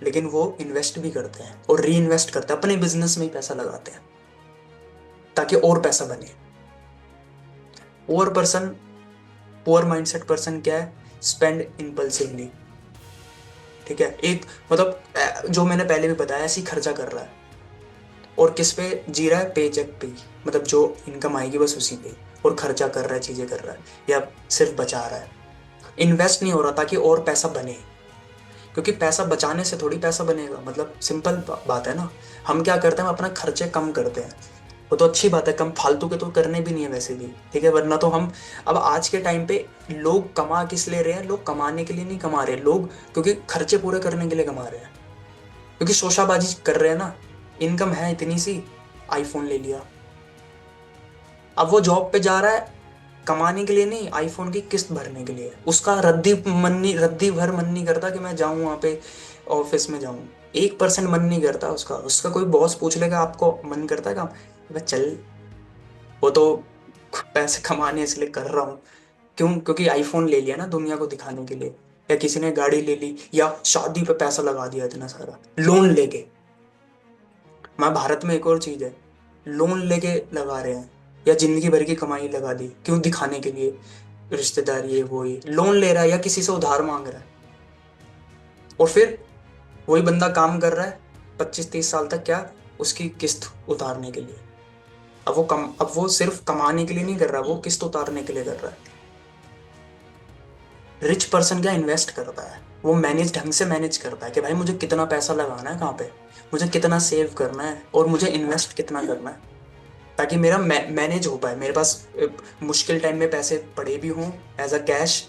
लेकिन वो इन्वेस्ट भी करते हैं और री इन्वेस्ट करते हैं, अपने बिजनेस में ही पैसा लगाते हैं ताकि और पैसा बने। Poor person, poor mindset person क्या है? Spend impulsively. ठीक है, एक मतलब जो मैंने पहले भी बताया, ऐसे ही खर्चा कर रहा है, और किस पे जी रहा है? पे चेक पे, मतलब जो इनकम आएगी बस उसी पे, और खर्चा कर रहा है, चीजें कर रहा है, या सिर्फ बचा रहा है। इन्वेस्ट नहीं हो रहा ताकि और पैसा बने, क्योंकि पैसा बचाने से थोड़ी पैसा बनेगा, मतलब सिंपल बात है ना। हम क्या करते हैं, हम अपना खर्चे कम करते हैं, वो तो अच्छी बात है, कम फालतू के तो करने भी नहीं है वैसे भी, ठीक है, वरना तो हम, अब आज के टाइम पे लोग कमा किस ले रहे हैं? लोग कमाने के लिए नहीं कमा रहे, लोग क्योंकि खर्चे पूरे करने के लिए कमा रहे हैं, क्योंकि शोशाबाजी कर रहे हैं ना। इनकम है इतनी सी, आईफोन ले लिया, अब वो जॉब पे जा रहा है कमाने के लिए नहीं, आईफोन की किस्त भरने के लिए। उसका रद्दी भर मन नहीं करता कि मैं जाऊं वहां पे, ऑफिस में जाऊं। 1% मन नहीं करता उसका। उसका कोई बॉस पूछ लेगा आपको मन करता है काम, मैं चल, वो तो पैसे कमाने इसलिए कर रहा हूँ। क्यों? क्योंकि आईफोन ले लिया ना दुनिया को दिखाने के लिए, या किसी ने गाड़ी ले ली, या शादी पे पैसा लगा दिया इतना सारा लोन लेके। मैं भारत में एक और चीज है, लोन लेके लगा रहे हैं, या जिंदगी भर की कमाई लगा दी, क्यों? दिखाने के लिए, रिश्तेदार ये वो, ये लोन ले रहा है या किसी से उधार मांग रहा है, और फिर वही बंदा काम कर रहा है 25-30 साल तक, क्या? उसकी किस्त उतारने के लिए। अब वो सिर्फ कमाने के लिए नहीं कर रहा, वो किस्त उतारने के लिए कर रहा है। रिच पर्सन क्या इन्वेस्ट करता है, वो मैनेज, ढंग से मैनेज करता है कि भाई मुझे कितना पैसा लगाना है, कहाँ पे मुझे कितना सेव करना है, और मुझे इन्वेस्ट कितना करना है, ताकि मेरा मैनेज हो पाए, मेरे पास मुश्किल टाइम में पैसे पड़े भी हों एज अ कैश,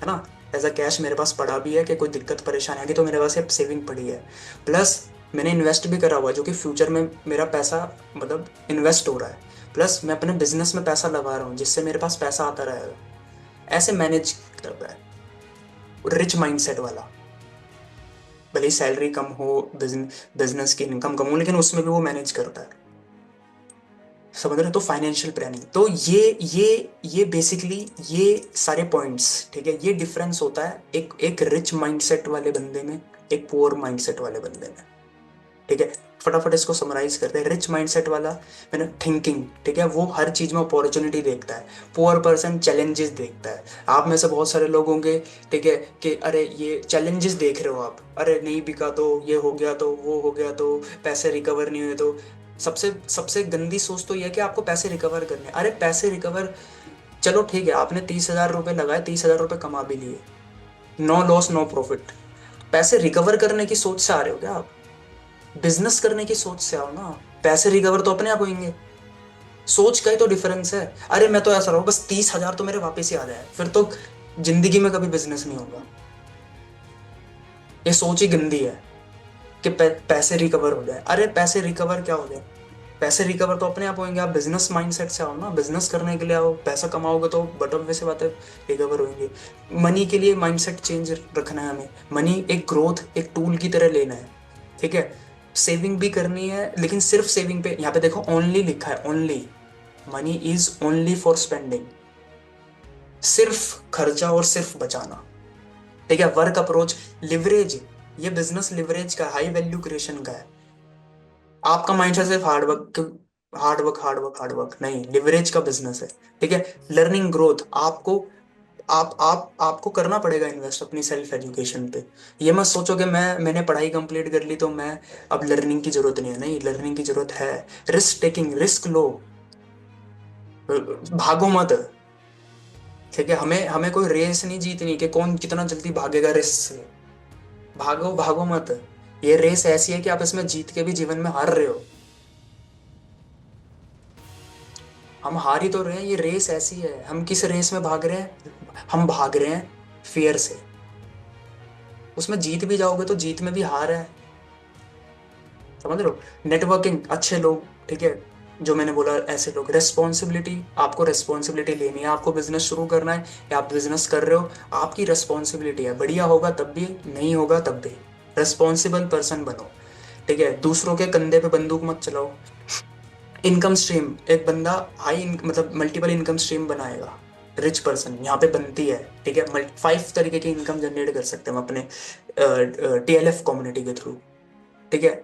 है ना, एज अ कैश मेरे पास पड़ा भी है कि कोई दिक्कत परेशानी आएगी तो मेरे पास एक सेविंग पड़ी है। प्लस मैंने इन्वेस्ट भी करा हुआ है, जो कि फ्यूचर में मेरा पैसा मतलब इन्वेस्ट हो रहा है। प्लस मैं अपने बिजनेस में पैसा लगा रहा हूँ जिससे मेरे पास पैसा आता रहेगा। ऐसे मैनेज करता है रिच माइंडसेट वाला। भले ही सैलरी कम हो, बिजनेस की इनकम कम हो, लेकिन उसमें भी वो मैनेज करता है। समझ रहे हो? तो फाइनेंशियल प्लानिंग, तो ये बेसिकली ये सारे पॉइंट्स, ठीक है, ये डिफरेंस होता है एक एक रिच माइंडसेट वाले बंदे में, एक पुअर माइंडसेट वाले बंदे में। ठीक है, फटाफट इसको समराइज करते हैं। रिच माइंडसेट वाला मैंने थिंकिंग, ठीक है, वो हर चीज में अपॉर्चुनिटी देखता है। पुअर पर्सन चैलेंजेस देखता है। आप में से बहुत सारे लोग होंगे, ठीक है, कि अरे ये चैलेंजेस देख रहे हो आप, अरे नहीं बिका तो ये हो गया तो वो हो गया तो पैसे रिकवर नहीं हुए तो। सबसे सबसे गंदी सोच तो यह है कि आपको पैसे रिकवर करने हैं। अरे पैसे रिकवर, चलो ठीक है, आपने 30,000 रुपये लगाए, 30,000 रुपये कमा भी लिए, नो लॉस नो प्रॉफिट। पैसे रिकवर करने की सोच से आ रहे हो क्या आप? बिजनेस करने की सोच से आओ ना। पैसे रिकवर तो अपने आप होंगे। सोच का ही तो डिफरेंस है। अरे मैं तो ऐसा रहूं बस 30,000 तो मेरे वापस ही आ जाए, फिर तो जिंदगी में कभी बिजनेस नहीं होगा। ये सोच ही गंदी है कि पैसे रिकवर हो जाए। अरे पैसे रिकवर क्या हो जाए? पैसे रिकवर तो अपने आप होंगे। आप बिजनेस माइंडसेट से आओ ना, बिजनेस करने के लिए आओ, पैसा कमाओगे तो बट ऑब्वियस सी बात है रिकवर होंगे। मनी के लिए माइंडसेट चेंज रखना है हमें। मनी एक ग्रोथ, एक टूल की तरह लेना है। ठीक है, सेविंग भी करनी है, लेकिन सिर्फ सेविंग पे, यहाँ पे देखो ओनली लिखा है, only. Money is only for spending, सिर्फ खर्चा और सिर्फ बचाना। ठीक है, वर्क अप्रोच, लिवरेज, ये बिजनेस लिवरेज का, हाई वैल्यू क्रिएशन का है। आपका माइंडसेट सिर्फ हार्डवर्क, हार्डवर्क हार्डवर्क हार्डवर्क नहीं, लिवरेज का बिजनेस है। ठीक है, लर्निंग ग्रोथ, आपको आपको करना पड़ेगा इन्वेस्ट अपनी सेल्फ एजुकेशन पे। ये मत सोचो कि मैंने पढ़ाई कंप्लीट कर ली तो मैं अब लर्निंग की जरूरत नहीं है। नहीं, लर्निंग की जरूरत है। रिस्क टेकिंग, रिस्क लो, भागो मत। ठीक है, हमें हमें कोई रेस नहीं जीतनी कि कौन कितना जल्दी भागेगा रेस से। भागो भागो मत। ये रेस ऐसी है कि आप इसमें जीत के भी जीवन में हार रहे हो। हम हार ही तो रहे हैं, ये रेस ऐसी है। हम किस रेस में भाग रहे हैं? हम भाग रहे हैं फियर से। उसमें जीत भी जाओगे तो जीत में भी हार है। समझ रहे हो? नेटवर्किंग, अच्छे लोग, ठीक है, जो मैंने बोला ऐसे लोग। रेस्पॉन्सिबिलिटी, आपको रेस्पॉन्सिबिलिटी लेनी है। आपको बिजनेस शुरू करना है या आप बिजनेस कर रहे हो, आपकी रेस्पॉन्सिबिलिटी है। बढ़िया होगा तब भी, नहीं होगा तब भी। रेस्पॉन्सिबल पर्सन बनो। ठीक है, दूसरों के कंधे पे बंदूक मत चलाओ। इनकम स्ट्रीम, एक बंदा हाई मतलब मल्टीपल इनकम स्ट्रीम बनाएगा, रिच पर्सन यहाँ पे बनती है। ठीक है, 5 तरीके की इनकम जनरेट कर सकते हैं हम अपने TLF कम्युनिटी के थ्रू। ठीक है,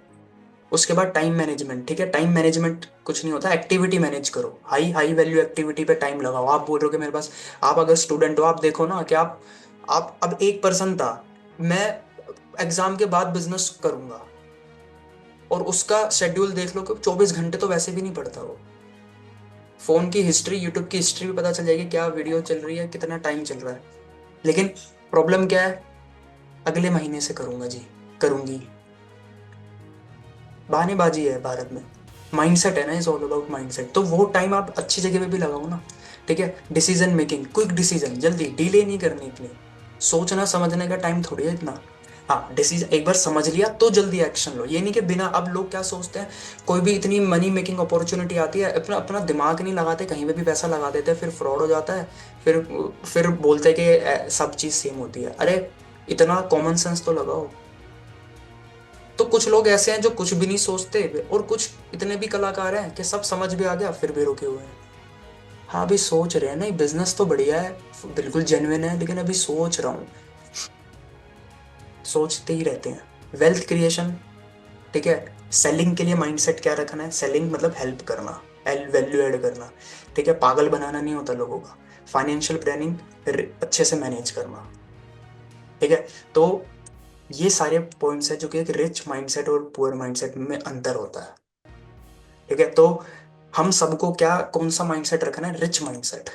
उसके बाद टाइम मैनेजमेंट। ठीक है, टाइम मैनेजमेंट कुछ नहीं होता, एक्टिविटी मैनेज करो। हाई हाई वैल्यू एक्टिविटी पे टाइम लगाओ। आप बोल रहे हो कि मेरे पास, आप अगर स्टूडेंट हो, आप देखो ना कि आप अब एक पर्सन था, मैं एग्जाम के बाद बिजनेस करूंगा, और उसका शेड्यूल देख लो कि 24 घंटे तो वैसे भी नहीं पड़ता वो। फोन की हिस्ट्री, यूट्यूब की हिस्ट्री भी पता चल जाएगी, क्या वीडियो चल रही है, कितना टाइम चल रहा है। लेकिन प्रॉब्लम क्या है? अगले महीने से करूंगा जी, करूंगी। बहानेबाजी है भारत में। माइंडसेट है ना, इज ऑल अबाउट माइंडसेट। तो वो टाइम आप अच्छी जगह पे भी लगाओ ना। ठीक है, डिसीजन मेकिंग, क्विक डिसीजन, जल्दी, डिले नहीं करनी इतनी। सोचना समझने का टाइम थोड़ी है इतना। हाँ, डिसीजन एक बार समझ लिया तो जल्दी एक्शन लो। ये नहीं कि बिना, अब लोग क्या सोचते हैं, कोई भी इतनी मनी मेकिंग अपॉर्चुनिटी आती है, अपना अपना दिमाग नहीं लगाते, कहीं पे भी पैसा लगा देते हैं, फिर फ्रॉड हो जाता है। फिर फिर बोलते हैं कि सब चीज़ सेम होती है। अरे इतना कॉमन सेंस तो लगाओ। तो कुछ लोग ऐसे हैं जो कुछ भी नहीं सोचते, और कुछ इतने भी कलाकार हैं कि सब समझ भी आ गया फिर भी रुके हुए हैं। हाँ, अभी सोच रहे हैं, नहीं बिजनेस तो बढ़िया है, बिल्कुल जेन्युइन है, लेकिन अभी सोच रहा हूँ। सोचते ही रहते हैं। वेल्थ क्रिएशन, ठीक है, सेलिंग के लिए माइंडसेट क्या रखना है? सेलिंग मतलब हेल्प करना, वैल्यू ऐड करना। ठीक है, पागल बनाना नहीं होता लोगों का। फाइनेंशियल प्लानिंग अच्छे से मैनेज करना। ठीक है, तो ये सारे पॉइंट्स है जो कि एक रिच माइंडसेट और पुअर माइंडसेट में अंतर होता है। ठीक है, तो हम सबको क्या, कौन सा माइंडसेट रखना है? Rich mindset.